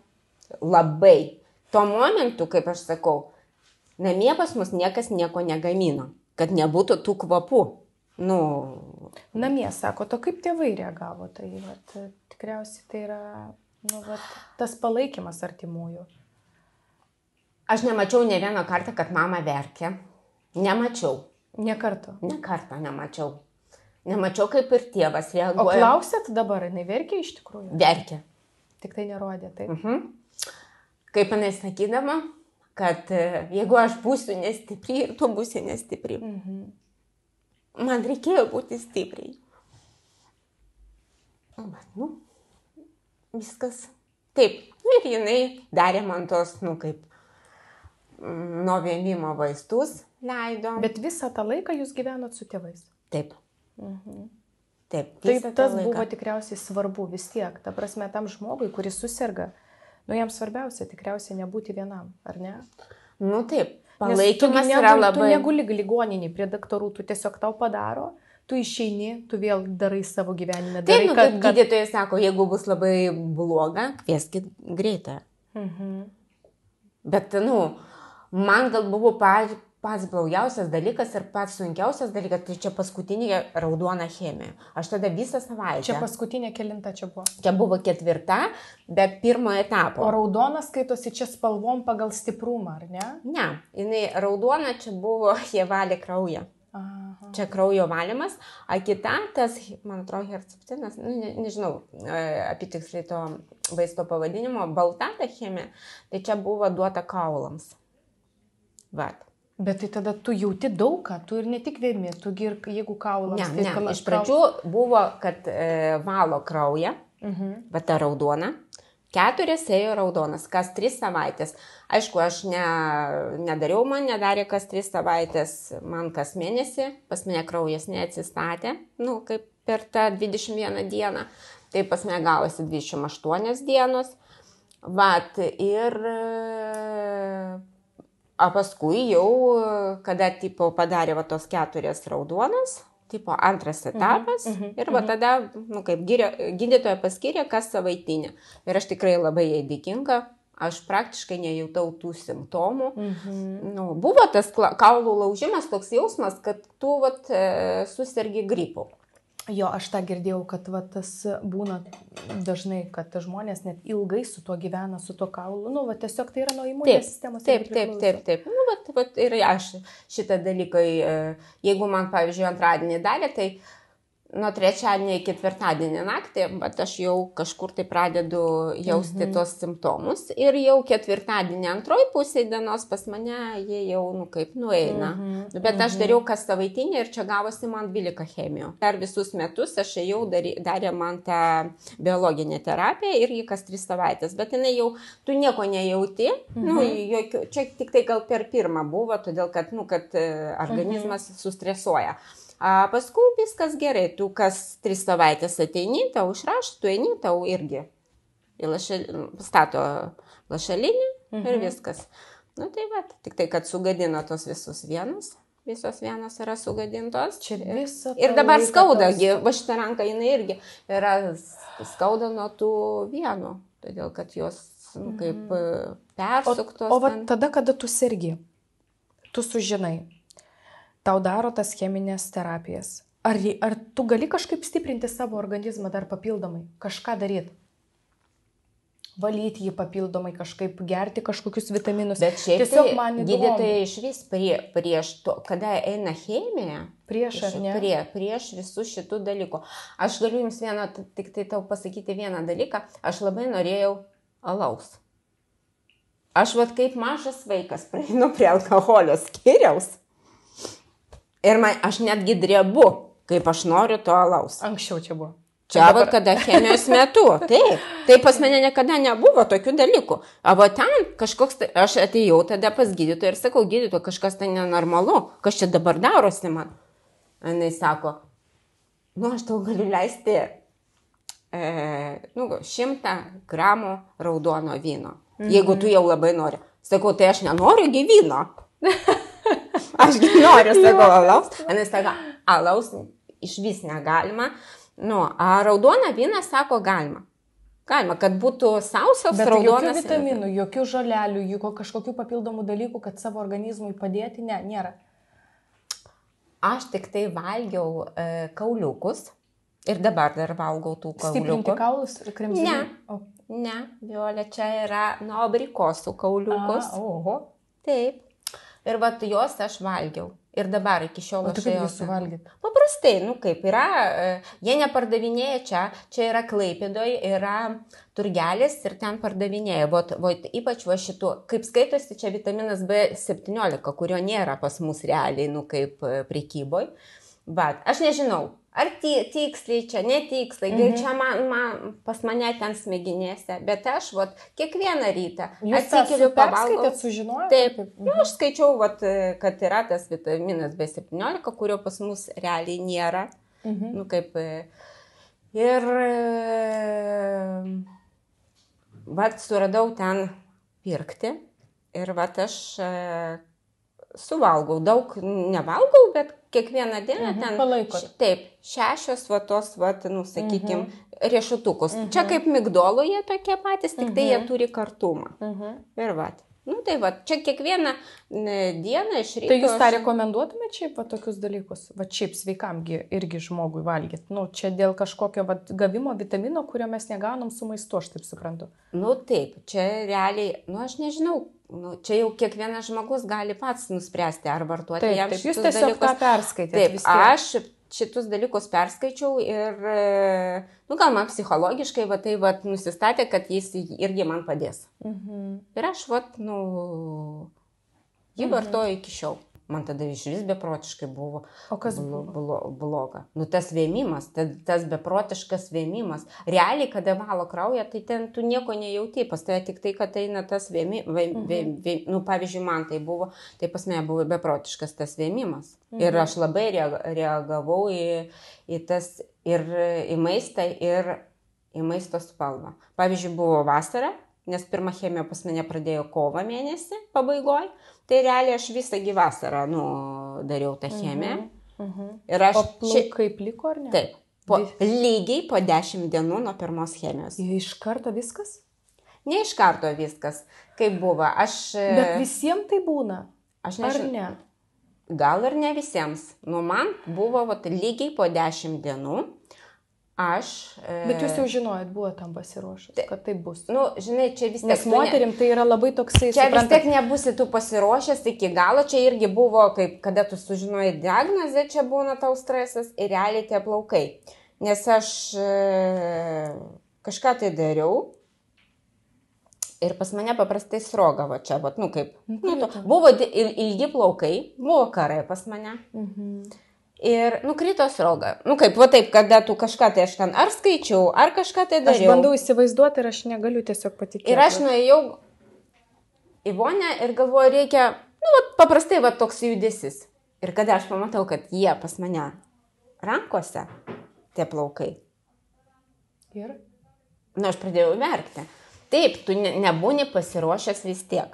Labai. Tuo momentu, kaip aš sakau, namie pas mus niekas nieko negamino, kad nebūtų tų kvapų. Namie, sako, to kaip tėvai reagavo, tai tikriausiai tai yra tas palaikymas artimųjų. Aš nemačiau ne vieną kartą, kad mama verkė. Nemačiau. Ne kartą? Ne kartą nemačiau. Nemačiau, kaip ir tėvas O reaguoja. klausėt dabar, jinai verkė iš tikrųjų? Verkė. Tik tai nerodė, taip. Kaip jinai sakydama, kad jeigu aš būsiu nestipri ir tu būsi nestipri. Man reikėjo būti stipriai. Viskas. Taip. Ir jinai darė man tos, kaip nuo vėmimo vaistus leido. Bet visą tą laiką jūs gyvenot su tėvais? Taip. Taip. Taip, tas buvo tikriausiai svarbu vis tiek. Ta prasme, tam žmogui, kuris susirga, jam svarbiausia tikriausiai nebūti vienam, ar ne? Taip. Palaikymas yra labai... Tu neguli ligoninį prie daktarų, tu tiesiog tau padaro, tu išeini, tu vėl darai savo gyvenime. Taip, kaip gydytojai sako, jeigu bus labai bloga, kvieskit greitą. Bet, man gal buvo pats blogiausias dalykas ir pats sunkiausias dalykas, tai čia paskutinė raudona chemija. Aš tada visą savaitę. Čia paskutinė kelinta čia buvo? Čia buvo 4, bet 1 etapo. O raudona skaitosi čia spalvom pagal stiprumą, ar ne? Ne, jinai raudona čia buvo, jie valė kraują. Čia kraujo valymas, o kita, tas, man atrodo, herceptinas, nežinau apitiksliai to vaisto pavadinimo, balta ta chemija, tai čia buvo duota kaulams. Vat. Bet tai tada tu jauti daug ką, tu ir ne tik vėmi, tu ir jeigu kaulams. Ne, iš pradžių buvo, kad valo kraują, va ta raudona, 4 ėjo raudonas, kas 3 savaitės. Aišku, aš nedariau, man nedarė kas 3 savaitės, man kas mėnesį, pas mane kraujas neatsistatė, kaip per tą 21 dieną, tai pas mane gavosi 28 dienos, vat, ir paskui jau, kada padarė va tos 4 raudonas, 2 etapas ir va tada, kaip gydytoja paskyrė, kas savaitinė. Ir aš tikrai labai jai dėkinga, aš praktiškai nejautau tų simptomų. Buvo tas kaulų laužimas, toks jausmas, kad tu susirgi gripu. Jo, aš tą girdėjau, kad tas būna dažnai, kad žmonės net ilgai su tuo gyvena, su tuo kaulu. Tiesiog tai yra nuo imuninės sistemos. Taip. Ir aš šitą dalyką, jeigu man, pavyzdžiui, antradienį darė, tai nuo trečiadienį iki ketvirtadienį naktį, bet aš jau kažkur tai pradedu jausti tos simptomus. Ir jau ketvirtadienį antroji pusė dienos pas mane jie jau, kaip nueina. Bet aš dariau kas savaitinį ir čia gavosi man 12 chemijų. Per visus metus aš jau darė man tą biologinę terapiją ir jį kas 3 savaitės. Bet jinai jau, tu nieko nejauti. Čia tik tai gal per pirmą buvo, todėl kad, kad organizmas sustresuoja. Paskui viskas gerai, tu kas 3 savaitės ateini, tau išrašo, tu eini, tau irgi stato lašelinį ir viskas. Tai va, tik tai, kad sugadino tos visos venos yra sugadintos. Ir dabar skauda, va šitą ranką jinai irgi yra skauda nuo tų vienų, todėl kad jos kaip persuktos. O va tada, kada tu sergi, tu sužinai, tau daro tas cheminės terapijas. Ar tu gali kažkaip stiprinti savo organizmą dar papildomai? Kažką daryti? Valyti jį papildomai, kažkaip gerti kažkokius vitaminus. Bet šiaip tai gydytojai iš vis prieš to, kada eina chemija, prieš visų šitų dalykų. Aš galiu jums tik tai tau pasakyti vieną dalyką. Aš labai norėjau alaus. Aš kaip mažas vaikas prieinu prie alkoholio skyriaus. Ir aš netgi drebu, kaip aš noriu to alaus. Anksčiau čia buvo. Čia kada chemijos metu. Taip pas mane niekada nebuvo tokių dalykų. O ten kažkoks, aš atėjau tada pas gydytoją ir sakau, gydytoja, kažkas tai nenormalu, kas čia dabar darosi man. Jis sako, aš tau galiu leisti 100 gramų raudono vyno, jeigu tu jau labai nori. Sakau, tai aš nenoriu vyno. Aš noriu, sakau, alaus. Jis sako, alaus iš vis negalima. Raudoną vyną, sako, galima. Galima, kad būtų sausas raudonas. Bet jokių vitaminų, jokių žolelių, kažkokių papildomų dalykų, kad savo organizmui padėti, nėra. Aš tik tai valgiau kauliukus ir dabar dar valgau tų kauliukų. Stiprinti kaulus ir kremzlį? Ne, Violė, čia yra nuo abrikosų kauliukus. Oho. Taip. Ir vat jos aš valgiau. Ir dabar iki šiol aš jau suvalgyt. Paprastai, kaip yra, jie nepardavinėja čia yra Klaipėdoje, yra turgelis ir ten pardavinėja. Vot ypač šitų, kaip skaitosi čia vitaminas B17, kurio nėra pas mus realiai, kaip prekyboj. Bet aš nežinau, ar tiksliai čia, netiksliai, gal čia pas mane ten smegenėse, bet aš kiekvieną rytą atsikeliu, pavalgau. Perskaitėt, sužinojot? Taip, aš skaičiau, kad yra tas vitaminas B17, kurio pas mus realiai nėra. Ir suradau ten pirkti ir aš suvalgau, daug nevalgau, bet kiekvieną dieną ten palaikot. Taip, 6 sakykim, riešutukus. Čia kaip migdoloje tokie patys, tik tai jie turi kartumą. Ir čia kiekvieną dieną iš ryto. Tai jūs tą rekomenduotumėte šiaip tokius dalykus? Šiaip sveikamgi irgi žmogui valgyti. Čia dėl kažkokio gavimo vitamino, kurio mes negaunam su maistu, aš taip suprantu. Taip, čia realiai, aš nežinau. Čia jau kiekvienas žmogus gali pats nuspręsti, ar vartuoti jam šitus dalykus. Jūs tiesiog tą perskaitėte. Taip, aš šitus dalykus perskaičiau ir, gal man psichologiškai nusistatė, kad jis irgi man padės. Ir aš, jį vartoju iki šiol. Man tada išvis beprotiškai buvo. O kas buvo? Bloga. Tas vėmimas, tas beprotiškas vėmimas. Realiai, kada valo kraują, tai ten tu nieko nejauti, pas tave tik tai, kad eina tas pavyzdžiui, man tai buvo, tai pas mane buvo beprotiškas tas vėmimas. Ir aš labai reagavau į tas, ir į maistą, ir į maisto spalvą. Pavyzdžiui, buvo vasara, nes pirmą chemiją pas mane pradėjo kovo mėnesį pabaigoj. Tai realiai aš visą vasarą dariau tą chemiją. Ir aš... O plaukai pliko ar ne? Taip. Lygiai po 10 dienų nuo pirmos chemijos. Iš karto viskas? Ne iš karto viskas. Kaip buvo. Bet visiems tai būna? Aš nežinau. Ar ne? Gal ir ne visiems. Man buvo lygiai po 10 dienų. Bet jūs jau žinojot, buvo tam pasiruošęs, kad tai bus. Žinai, čia vis tiek... Nes moterim tai yra labai toksai... Čia vis tiek nebūsi tu pasiruošęs iki galo, čia irgi buvo, kaip kada tu sužinojai diagnozę, čia būna tau stresas ir realiai tie plaukai. Nes aš kažką tai dariau ir pas mane paprastai srogavo čia, buvo ilgi plaukai, buvo karai pas mane. Ir krito sroga. Taip, kada tu kažką tai aš ten ar skaičiau, ar kažką tai dariau. Aš bandau įsivaizduoti ir aš negaliu tiesiog patikėti. Ir aš nuėjau į vonę ir galvoju, reikia, paprastai toks judesis. Ir kada aš pamatau, kad jie pas mane rankose, tie plaukai. Ir? Aš pradėjau verkti. Taip, tu nebūni pasiruošęs vis tiek.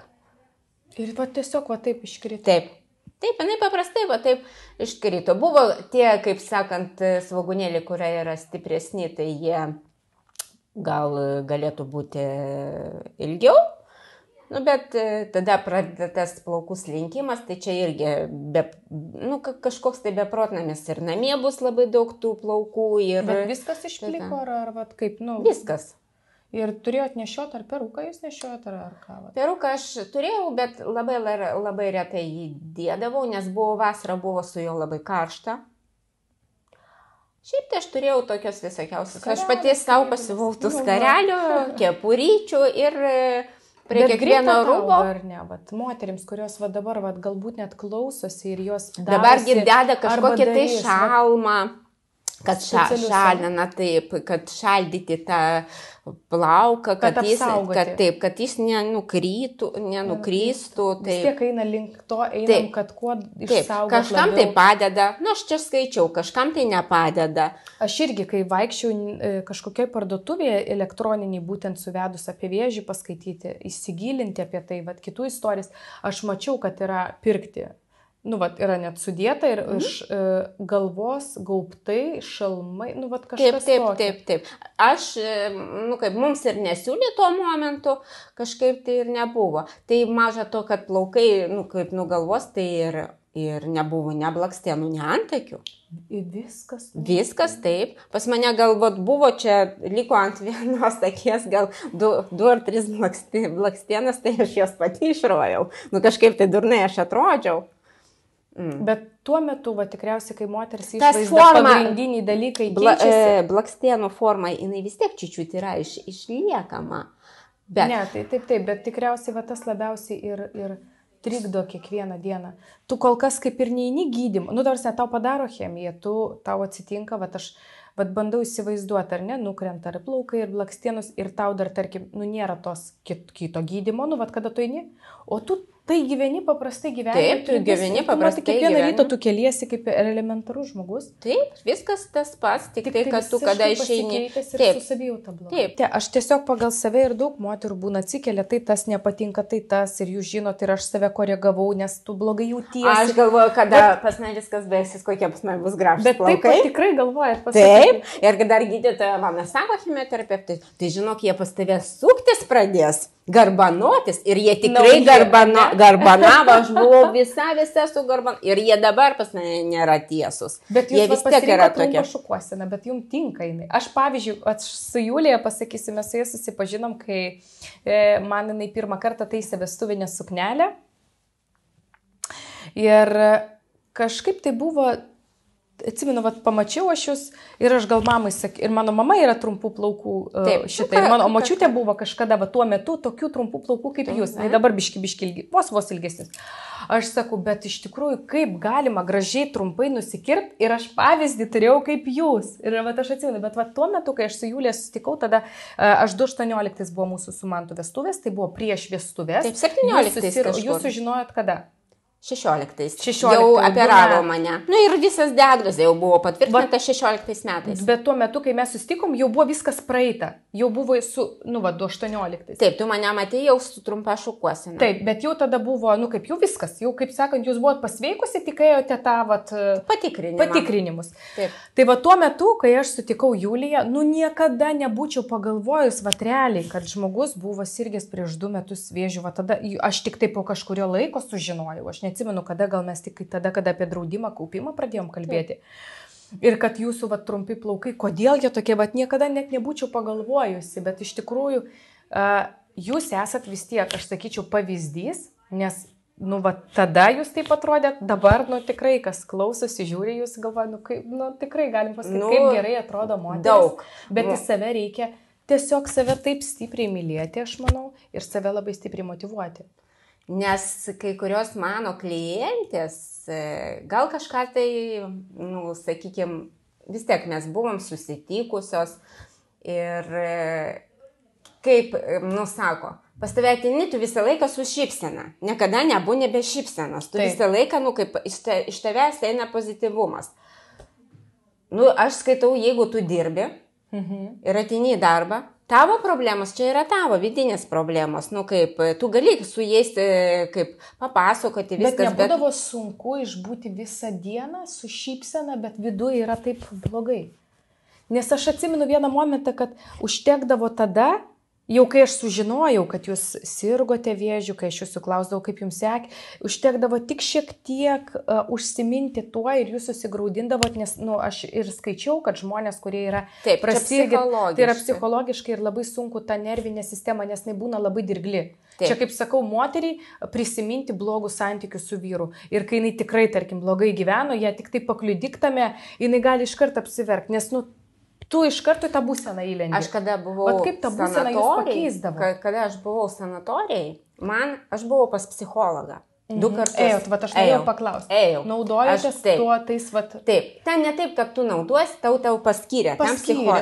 Ir tiesiog taip iškrito. Taip. Taip, jinai paprastai taip iškrito. Buvo tie, kaip sakant, svogūnėliai, kurie yra stipresni, tai jie gal galėtų būti ilgiau. Bet tada pradeda tas plaukų slinkimas, tai čia irgi kažkoks tai beprotnamis. Ir namie bus labai daug tų plaukų. Bet viskas išpliko ar kaip? Viskas. Ir turėjot nešiot, ar peruką jūs nešiot, ar ką? Peruką aš turėjau, bet labai retai jį dėdavau, nes vasara buvo su juo labai karšta. Šiaip tai aš turėjau tokios visokiausios. Aš pati savo pasivau tų skarelių, kepuryčių ir prie kiekvieno rūbo. Ar ne? Moterims, kurios dabar galbūt net klausosi ir jos dabargi deda kažkokį tai šalmą. Kad šalina, taip, kad šaldyti tą plauką, kad jis nenukristų. Vis tiek eina link to, kad kuo išsaugot. Kažkam tai padeda, aš čia skaičiau, kažkam tai nepadeda. Aš irgi, kai vaikščiau kažkokioj parduotuvėje elektroniniai, būtent suvedus apie vėžį paskaityti, įsigilinti apie tai, kitų istorijas, aš mačiau, kad yra pirkti yra net sudėta ir iš galvos gaubtai, šalmai, kažkas tokio. Taip. Aš, kaip mums ir nesiūlė tuo momentu, kažkaip tai ir nebuvo. Tai maža to, kad plaukai, kaip galvos, tai ir nebuvo ne blakstienų, ne antakių. Viskas. Viskas, taip. Pas mane galbūt buvo čia, liko ant vienos akies, gal 2 ar 3 blakstienas, tai aš jos pati išrojau. Kažkaip tai durnai aš atrodžiau. Bet tuo metu, tikriausiai, kai moteris išvaizda pagrindiniai dalykai keičiasi. Blakstienų forma, jinai vis tiek čiučiut yra išliekama. Bet... Ne, taip, bet tikriausiai tas labiausiai ir trikdo kiekvieną dieną. Tu kol kas kaip ir neini gydymą. Tarsi tau padaro chemiją, tau atsitinka, aš bandau įsivaizduoti, ar ne, nukrenta ir plaukai, ir blakstienus, ir tau dar, tarkim, nėra tos kito gydymo, kada tu eini, o tu tai gyveni paprastai gyvenimą. Taip, tu gyveni paprastai gyvenimą. Kiekvieną rytą tu keliesi kaip elementarus žmogus. Taip, viskas tas pats, tik tai, kad tu kada išeini. Taip, su savijauta blogai. Taip, aš tiesiog pagal save ir daug moterų būna atsikelia, tai tas nepatinka, tai tas, ir jūs žinot, ir aš save koregavau, nes tu blogai jautiesi. Aš galvoju, kada pas mane viskas baigsis, kokie pas mane bus gražus plaukai. Bet taip tikrai galvoja. Taip, ir dar gydytoja man sako chemioterapeutai, tai žinok, jie pas tave suktis pradės. Garbanotis ir jie tikrai garbanavo, aš buvau visa su garban ir jie dabar pas mane nėra tiesus. Bet jie vis tiek yra tokie. Bet jums tinka jinai. Aš pavyzdžiui, su Julija pasakysime, su jie susipažinom, kai man jinai pirmą kartą taisė vestuvinę suknelę. Ir kažkaip tai buvo... Atsimenu, pamačiau aš jūs ir aš gal mamai sakiau, ir mano mama yra trumpų plaukų šitai, ir mano močiutė buvo kažkada tuo metu tokių trumpų plaukų kaip jūs, tai dabar biški ilgi, vos ilgesnis. Aš sakau, bet iš tikrųjų, kaip galima gražiai trumpai nusikirpti ir aš pavyzdį turėjau kaip jūs. Ir aš atsimenu, bet tuo metu, kai aš su Julija susitikau, tada aš 2018 buvo mūsų su Mantu vestuvės, tai buvo prieš vestuvės. Taip, 17 kažkur. Jūs sužinojot kada? 16 jau operavo mane. Ir visas diagnozė jau buvo patvirtinta 16 metais. Bet tuo metu, kai mes susitikom, jau buvo viskas praeita. Jau buvo su, 18. Taip, tu mane matei jau su trumpa šukuosena. Taip, bet jau tada buvo, kaip jau viskas. Jau, kaip sakant, jūs buvot pasveikusi, tik ėjote tą, patikrinimus. Taip. Tai tuo metu, kai aš sutikau Juliją, niekada nebūčiau pagalvojus, realiai, kad žmogus buvo sirgęs prieš 2 metus vėžių. Tada aš tik tai po kažkurio laiko sužinojau. Aš neatsimenu, kada gal mes tik tada, kada apie draudimą, kaupimą pradėjom kalbėti. Ir kad jūsų trumpi plaukai, kodėl jie tokie, niekada net nebūčiau pagalvojusi, bet iš tikrųjų jūs esat vis tiek, aš sakyčiau, pavyzdys, nes, tada jūs taip atrodėt, dabar, tikrai, kas klausosi, žiūri, jūs galvoja, tikrai galim pasakyti, kaip gerai atrodo moteris. Daug. Bet į save reikia tiesiog save taip stipriai mylėti, aš manau, ir save labai stipriai motyvuoti. Nes kai kurios mano klientės, gal kažką tai, sakykime, vis tiek mes buvom susitikusios ir kaip, sako, pas tave ateini, tu visą laiką su šypsena, niekada nebūni be šypsenos, tu visą laiką, kaip iš tavęs eina pozityvumas. Aš skaitau, jeigu tu dirbi ir ateini į darbą, tavo problemos, čia yra tavo vidinės problemos, kaip tu gali su jais kaip papasakoti viskas. Bet nebūdavo sunku išbūti visą dieną su šypsena, bet viduje yra taip blogai. Nes aš atsimenu vieną momentą, kad užtekdavo tada, jau kai aš sužinojau, kad jūs sirgote vėžiu, kai aš jūsų klausdavau, kaip jums sekė, užtekdavo tik šiek tiek užsiminti tuo ir jūs susigraudindavot, nes aš ir skaičiau, kad žmonės, kurie yra prasirgę, tai yra psichologiškai ir labai sunku ta nervinė sistema, nes jinai būna labai dirgli. Taip. Čia, kaip sakau, moteriai prisiminti blogus santykius su vyru. Ir kai jinai tikrai, tarkim, blogai gyveno, ją tik tai pakliudiktame, jinai gali iš karto apsiverkti, nes, tu iš karto tą būseną įlendi. Aš kada buvau sanatorijai, aš buvau pas psichologą. 2 kartus. Ėjot, aš norėjau paklausti. Ėjau. Naudojotės tuo tais, Taip, ten ne taip, kad tu nauduosi, tau paskyrė.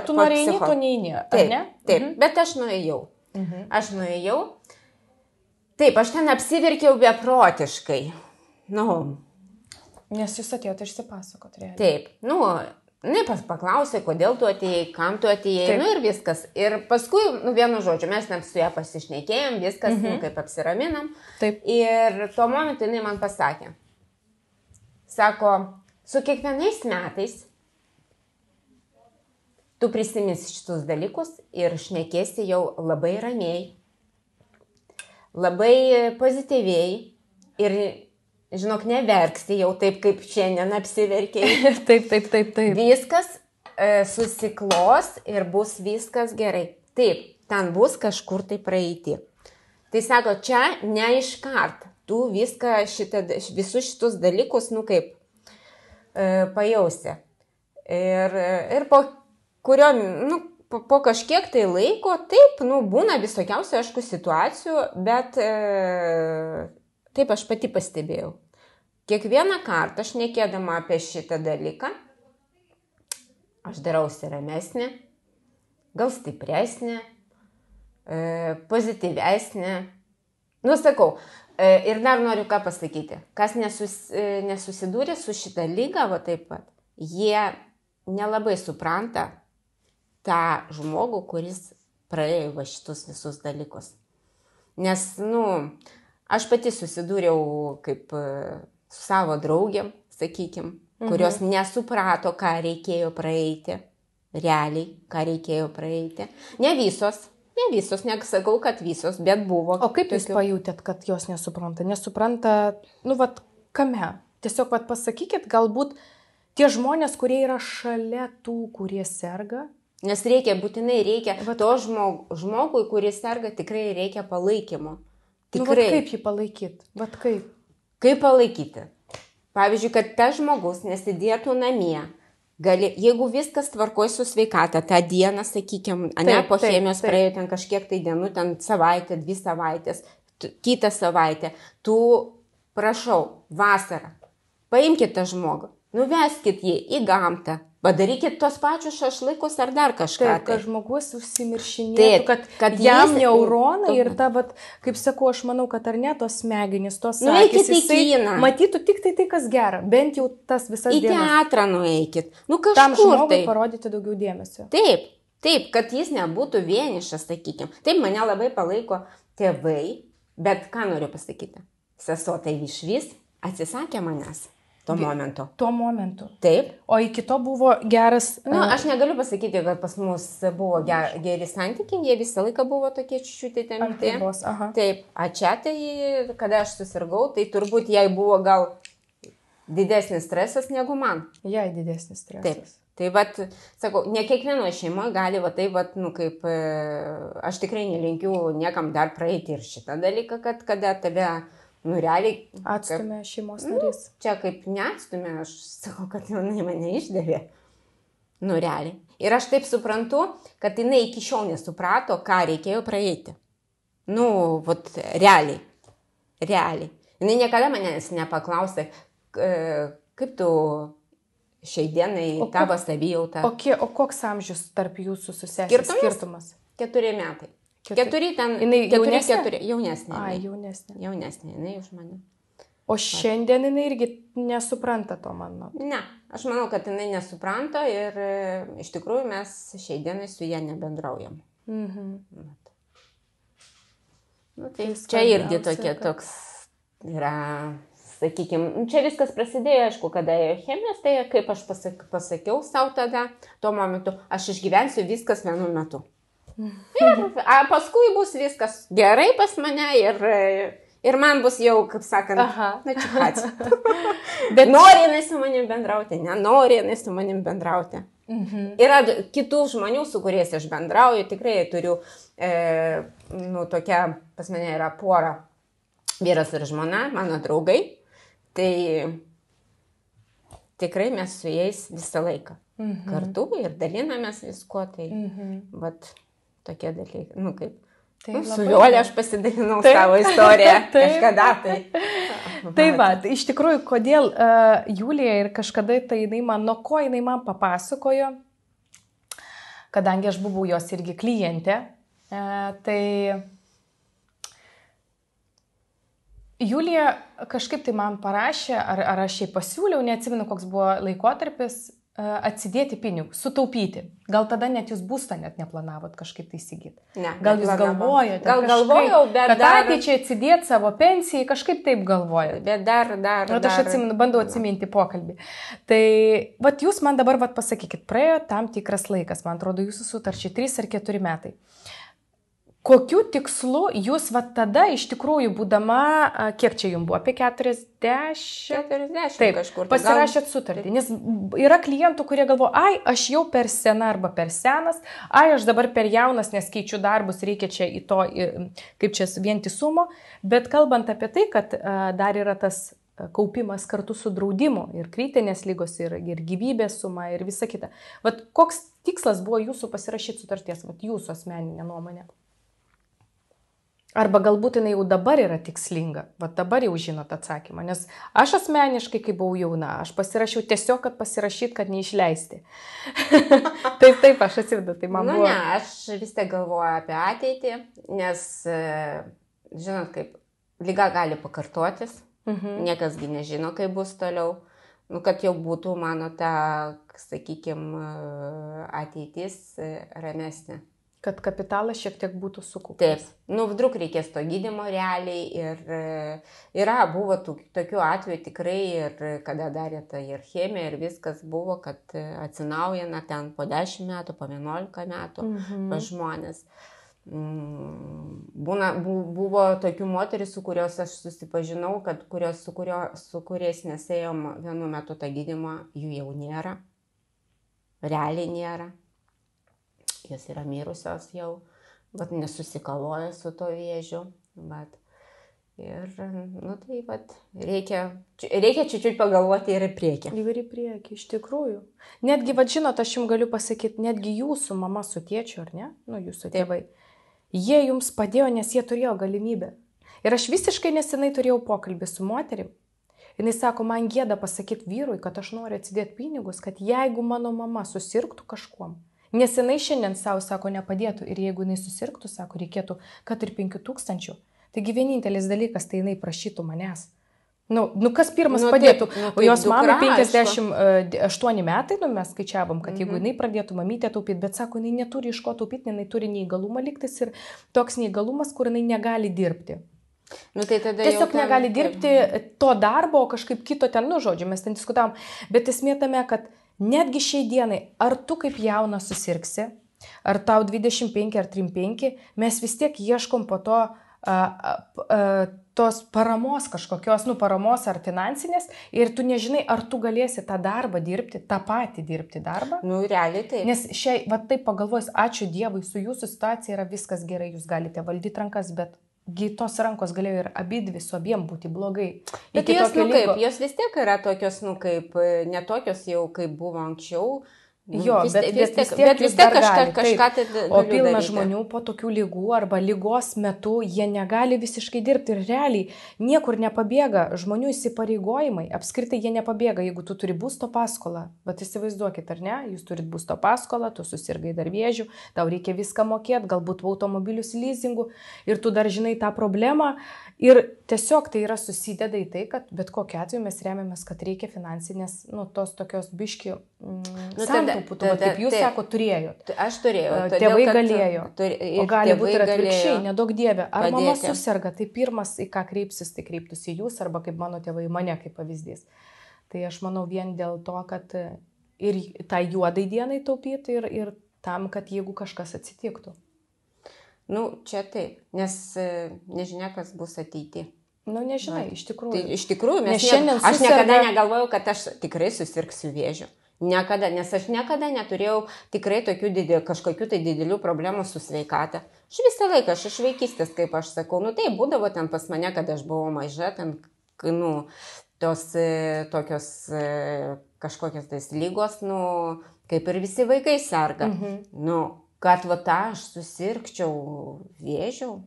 Tu norėjai, tu neini, ar ne? Taip, bet aš nuėjau. Taip, aš ten apsiverkiau beprotiškai. Nes jūs atėjote išsipasakot, realiai. Taip, paklausė, kodėl tu atėjai, kam tu atėjai, ir viskas. Ir paskui, vienu žodžiu, mes su ją pasišnekėjom, viskas, kaip apsiraminam. Taip. Ir tuo momentu jinai man pasakė, sako, su kiekvienais metais tu prisimins šitus dalykus ir šnekėsi jau labai ramiai, labai pozityviai ir, žinok, neverksi jau taip, kaip šiandien apsiverkiai. Taip. Viskas susiklos ir bus viskas gerai. Taip, ten bus kažkur tai praeiti. Tai sako, čia ne iškart. Tu viską visus šitus dalykus, pajausi. Ir po kurio, po kažkiek tai laiko, taip, būna visokiausių, aišku, situacijų, bet taip aš pati pastebėjau. Kiekvieną kartą aš šnekėdama apie šitą dalyką, aš darausi ramesnė, gal stipresnė, pozityvesnė. Sakau, ir dar noriu ką pasakyti. Kas nesusidūrė su šitą lygą, va taip pat, jie nelabai supranta tą žmogų, kuris praėjo va šitus visus dalykus. Nes, aš pati susidūriau kaip su savo draugėm, sakykim, kurios nesuprato, ką reikėjo praeiti, realiai, ką reikėjo praeiti. Ne visos, nesakau, kad visos, bet buvo. O kaip jūs pajutėt, kad jos nesupranta? Nesupranta, kame? Tiesiog, pasakykit, galbūt tie žmonės, kurie yra šalia tų, kurie serga. Nes būtinai reikia, to žmogui, kuris serga, tikrai reikia palaikymo. Tikrai. Kaip jį palaikyti? Kaip? Kaip palaikyti? Pavyzdžiui, kad tas žmogus nesidėtų namie. Jeigu viskas tvarkoja su sveikata, tą dieną, sakykime, po chemijos praėjo ten kažkiek tai dienų, ten savaitę, 2 savaitės, kitą savaitę, tu, prašau, vasarą, paimkite tą žmogų, nuveskit jį į gamtą, padarykit tos pačius šašlykus ar dar kažką. Taip, kad žmogus užsimiršinėtų, kad jam neuronai ir ta, kaip sakau, aš manau, kad ar ne tos smegenys, tos akys, jisai matytų tik tai, kas gera, bent jau tas visas dienas. Į teatrą nueikit. Kažkur tam žmogui parodyti daugiau dėmesio. Taip, kad jis nebūtų vienišas, sakykime. Taip, mane labai palaiko tėvai, bet ką noriu pasakyti? Sesuo tai išvis atsisakė manęs. Tuo momentu. Taip. O iki to buvo geras... Aš negaliu pasakyti, kad pas mus buvo geri santykiai, jie visą laiką buvo tokie čiučiutį tempti. Taip. O čia tai, kada aš susirgau, tai turbūt jai buvo gal didesnis stresas negu man. Jai didesnis stresas. Taip. Tai sakau, ne kiekvienoje šeimoje gali kaip aš tikrai nelinkiu niekam dar praeiti ir šitą dalyką, kad kada tave... realiai... Atstumė šeimos narys. Čia kaip neatstumė, aš sakau, kad jinai mane išdavė. Realiai. Ir aš taip suprantu, kad jinai iki šiol nesuprato, ką reikėjo praeiti. Realiai. Jinai niekada manęs nepaklausė, kaip tu šiai dienai tavo savijauta. O koks amžius tarp jūsų su sesės skirtumas? 4 metai. 4 ten, jinai jaunesnė? 4, jaunesnė. Jaunesnė, jinai už mane. O šiandien jinai irgi nesupranta to, manau. Ne, aš manau, kad jinai nesupranta ir iš tikrųjų mes šiai dienai su ją nebendraujam. Tai čia irgi toks yra, sakykime, čia viskas prasidėjo, aišku, kada ėjo chemijos, tai kaip aš pasakiau savo tada, tuo momentu, aš išgyvensiu viskas vienu metu. Ir paskui bus viskas gerai pas mane ir man bus jau, kaip sakant, načiukaci. Bet nori jinai su manim bendrauti, nenori jinai su manim bendrauti. Yra kitų žmonių, su kuriais aš bendrauju, tikrai turiu, tokia, pas mane yra pora, vyras ir žmona, mano draugai, tai tikrai mes su jais visą laiką kartu ir dalinamės visko, tai tokie dalykai, kaip. Su Violė aš pasidalinau savo istoriją kažkada. Iš tikrųjų, kodėl Julija ir kažkada tai nuo ko jinai man papasakojo, kadangi aš buvau jos irgi klientė, tai Julija kažkaip tai man parašė, ar aš jai pasiūliau, neatsimenu, koks buvo laikotarpis, atsidėti pinigus, sutaupyti. Gal tada net jūs būstą net neplanavot kažkaip tai įsigyti. Ne, Gal jūs galvojote, gal galvojau, bet kad ateičiai atsidėti savo pensijai, kažkaip taip galvojote. Bet dar. Aš atsimenu, bandau atsiminti pokalbį. Tai, vat jūs man dabar pasakykit, praėjo tam tikras laikas, man atrodo, jūsų sutarčiai 3 ar 4 metai. Kokiu tikslu jūs tada iš tikrųjų būdama, kiek čia jums buvo, apie 40? 40 taip, kažkur. Pasirašėt sutartį, nes yra klientų, kurie galvo, aš jau per sena arba per senas, aš dabar per jaunas, nes keičiu darbus, reikia čia į to, kaip čia vientisumo, bet kalbant apie tai, kad dar yra tas kaupimas kartu su draudimu ir kritinės lygos, ir gyvybės suma, ir visa kita. Vat koks tikslas buvo jūsų pasirašyti sutarties, vat jūsų asmeninė nuomonė? Arba galbūt jinai jau dabar yra tikslinga, va dabar jau žinot atsakymą, nes aš asmeniškai, kai buvau jauna, aš pasirašiau tiesiog, kad pasirašyti, kad neišleisti. taip, aš atsivedu, tai man buvo... Ne, aš vis tiek galvoju apie ateitį, nes, žinot, kaip liga gali pakartotis, niekasgi nežino, kaip bus toliau, kad jau būtų mano ta, sakykime, ateitis ramesnė. Kad kapitalas šiek tiek būtų sukauptas. Taip, vdruk reikės to gydymo realiai ir buvo tokių atvejų tikrai ir kada darė tai ir chemija ir viskas buvo, kad atsinaujina ten po 10 metų, po 11 metų pas žmonės. Buvo tokių moterų, su kurios aš susipažinau, su kuriais nesėjom vienu metu tą gydymą, jų jau nėra, realiai nėra. Jos yra mirusios jau, bet nesusikaloja su to vėžiu. Reikia čiūčiut pagalvoti ir į priekį. Ir į priekį, iš tikrųjų. Netgi, žinot, aš jums galiu pasakyti, netgi jūsų mama su tėčiu, ar ne? Jūsų tėvai. Jie jums padėjo, nes jie turėjo galimybę. Ir aš visiškai nesenai turėjau pokalbį su moterim. Jis sako, man gėda pasakyti vyrui, kad aš noriu atsidėti pinigus, kad jeigu mano mama susirgtų kažkuom, nes jinai šiandien savo, sako, nepadėtų ir jeigu jinai susirgtų, sako, reikėtų, kad ir 5000. Taigi vienintelis dalykas, tai jinai prašytų manęs. Kas pirmas padėtų? O jos mamai 58 metai, mes skaičiavom, kad jeigu jinai pradėtų mamytę taupyti, bet sako, jinai neturi iš ko taupyti, jinai turi neįgalumą liktis ir toks neįgalumas, kur jinai negali dirbti. Tiesiog negali dirbti to darbo, kažkaip kito ten, žodžiu, mes ten diskutavom, bet esmė tame, kad netgi šiai dienai, ar tu kaip jaunas susirgsi, ar tau 25 ar 35, mes vis tiek ieškom po to tos paramos kažkokios, paramos ar finansinės ir tu nežinai, ar tu galėsi tą darbą dirbti, tą patį dirbti darbą. Realiai taip. Nes taip pagalvojus, ačiū Dievui, su jūsų situacija yra viskas gerai, jūs galite valdyti rankas, bet tos rankos galėjo ir abidvi su abiem būti blogai. Bet jos vis tiek yra tokios, ne tokios jau, kaip buvo anksčiau. Jo, bet vis tiek kažką tai o pilna žmonių po tokių lygų arba lygos metu jie negali visiškai dirbti ir realiai niekur nepabėga žmonių įsipareigojimai, apskritai jie nepabėga, jeigu tu turi būsto paskolą, bet įsivaizduokit, ar ne, jūs turit būsto paskolą, tu susirgai dar vėžiu, tau reikia viską mokėti, galbūt automobilius leasingu ir tu dar žinai tą problemą ir tiesiog tai yra susideda į tai, kad bet kokiu atveju mes remiamės, kad reikia finansinės, tos tokios biški santaupų, kaip jūs sako, turėjot. Aš turėjau. Tėvai galėjo. O gali būti ir atvirkščiai, nedaug dievė. Ar mama susirga, tai pirmas, į ką kreipsis, tai kreiptųsi jūs, arba kaip mano tėvai mane kaip pavyzdys. Tai aš manau vien dėl to, kad ir tą juodai dienai taupyti ir tam, kad jeigu kažkas atsitiktų. Čia taip, nes nežinia, kas bus ateityje. Nežinai, iš tikrųjų. Tai iš tikrųjų, aš niekada negalvojau, kad aš tikrai susirgsiu vėžiu. Niekada, nes aš niekada neturėjau tikrai kažkokių tai didelių problemų su sveikata. Aš visą laiką, aš iš vaikystės, kaip aš sakau, tai būdavo ten pas mane, kad aš buvau maža, ten, tos tokios kažkokios tais lygos, kaip ir visi vaikai serga. Kad aš susirgčiau vėžiu,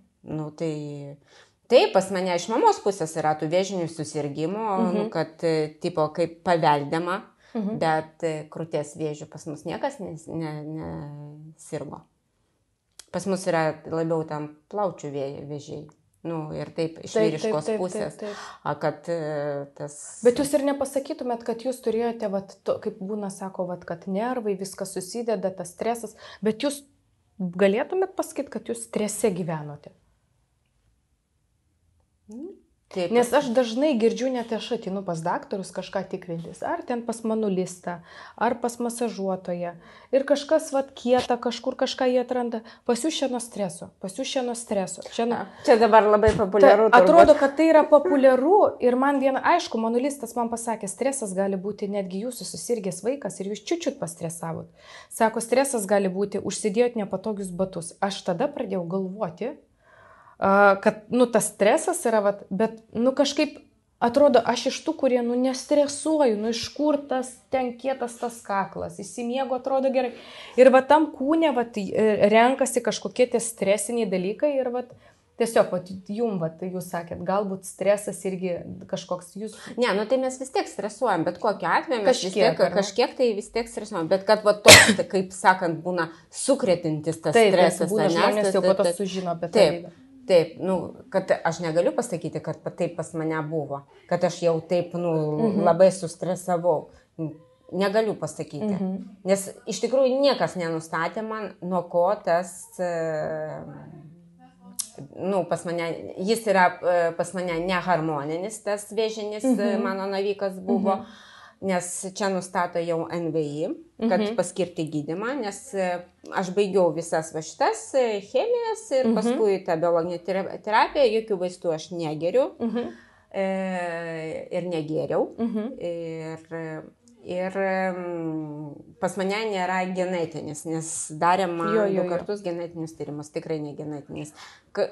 tai pas mane iš mamos pusės yra tų vėžinių susirgymų, kad tipo kaip paveldama. Bet krūties vėžių pas mus niekas nesirgo. Pas mus yra labiau tam plaučių vėžiai. Ir taip iš vyriškos pusės, kad tas... Bet jūs ir nepasakytumėt, kad jūs turėjote, kaip būna, sako, kad nervai, viskas susideda, tas stresas, bet jūs galėtumėt pasakyti, kad jūs strese gyvenote? Taip. Nes aš dažnai girdžiu, net aš atinu pas daktarus kažką tikrintis, ar ten pas manulistą, ar pas masažuotoją. Ir kažkas kieta, kažkur kažką jie atranda. Pas jūs čia nuo streso, pas jūs čia nuo streso. Čia dabar labai populiaru. Atrodo, kad tai yra populiaru ir man aišku, manulistas man pasakė, stresas gali būti netgi jūsų susirgęs vaikas ir jūs čiut pastresavot. Sako, stresas gali būti, užsidėjot nepatogius batus. Aš tada pradėjau galvoti, kad, tas stresas yra, bet, kažkaip atrodo, aš iš tų, kurie, nestresuoju, iš kur tas ten kietas tas kaklas, įsimiego, atrodo gerai. Ir tam kūne, renkasi kažkokie tie stresiniai dalykai ir, tiesiog, jūs sakėt, galbūt stresas irgi kažkoks jūs... Ne, tai mes vis tiek stresuojam, bet kokiu atveju mes kažkiek tai vis tiek stresuojam, bet kad toks, kaip sakant, būna sukretintis tas stresas. Taip, būna žmonės jau po to sužino apie tai. Taip, kad aš negaliu pasakyti, kad taip pas mane buvo, kad aš jau taip, labai sustresavau. Negaliu pasakyti, nes iš tikrųjų niekas nenustatė man, nuo ko tas, pas mane, jis yra pas mane neharmoninis, tas vėžinis mano navikas buvo. Nes čia nustato jau NVI, kad paskirti gydymą, nes aš baigiau visas šitas chemijas ir paskui tą biologinę terapiją, jokių vaistų aš negeriu ir negeriau. Ir pas mane nėra genetinis, nes darėm man 2 kartus genetinius tyrimus, tikrai ne genetinis.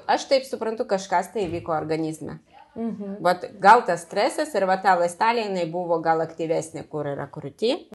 Aš taip suprantu, kažkas tai vyko organizme. Gal tas stresas ir ta ląstelė, jinai buvo gal aktyvesnė, kur yra krūty.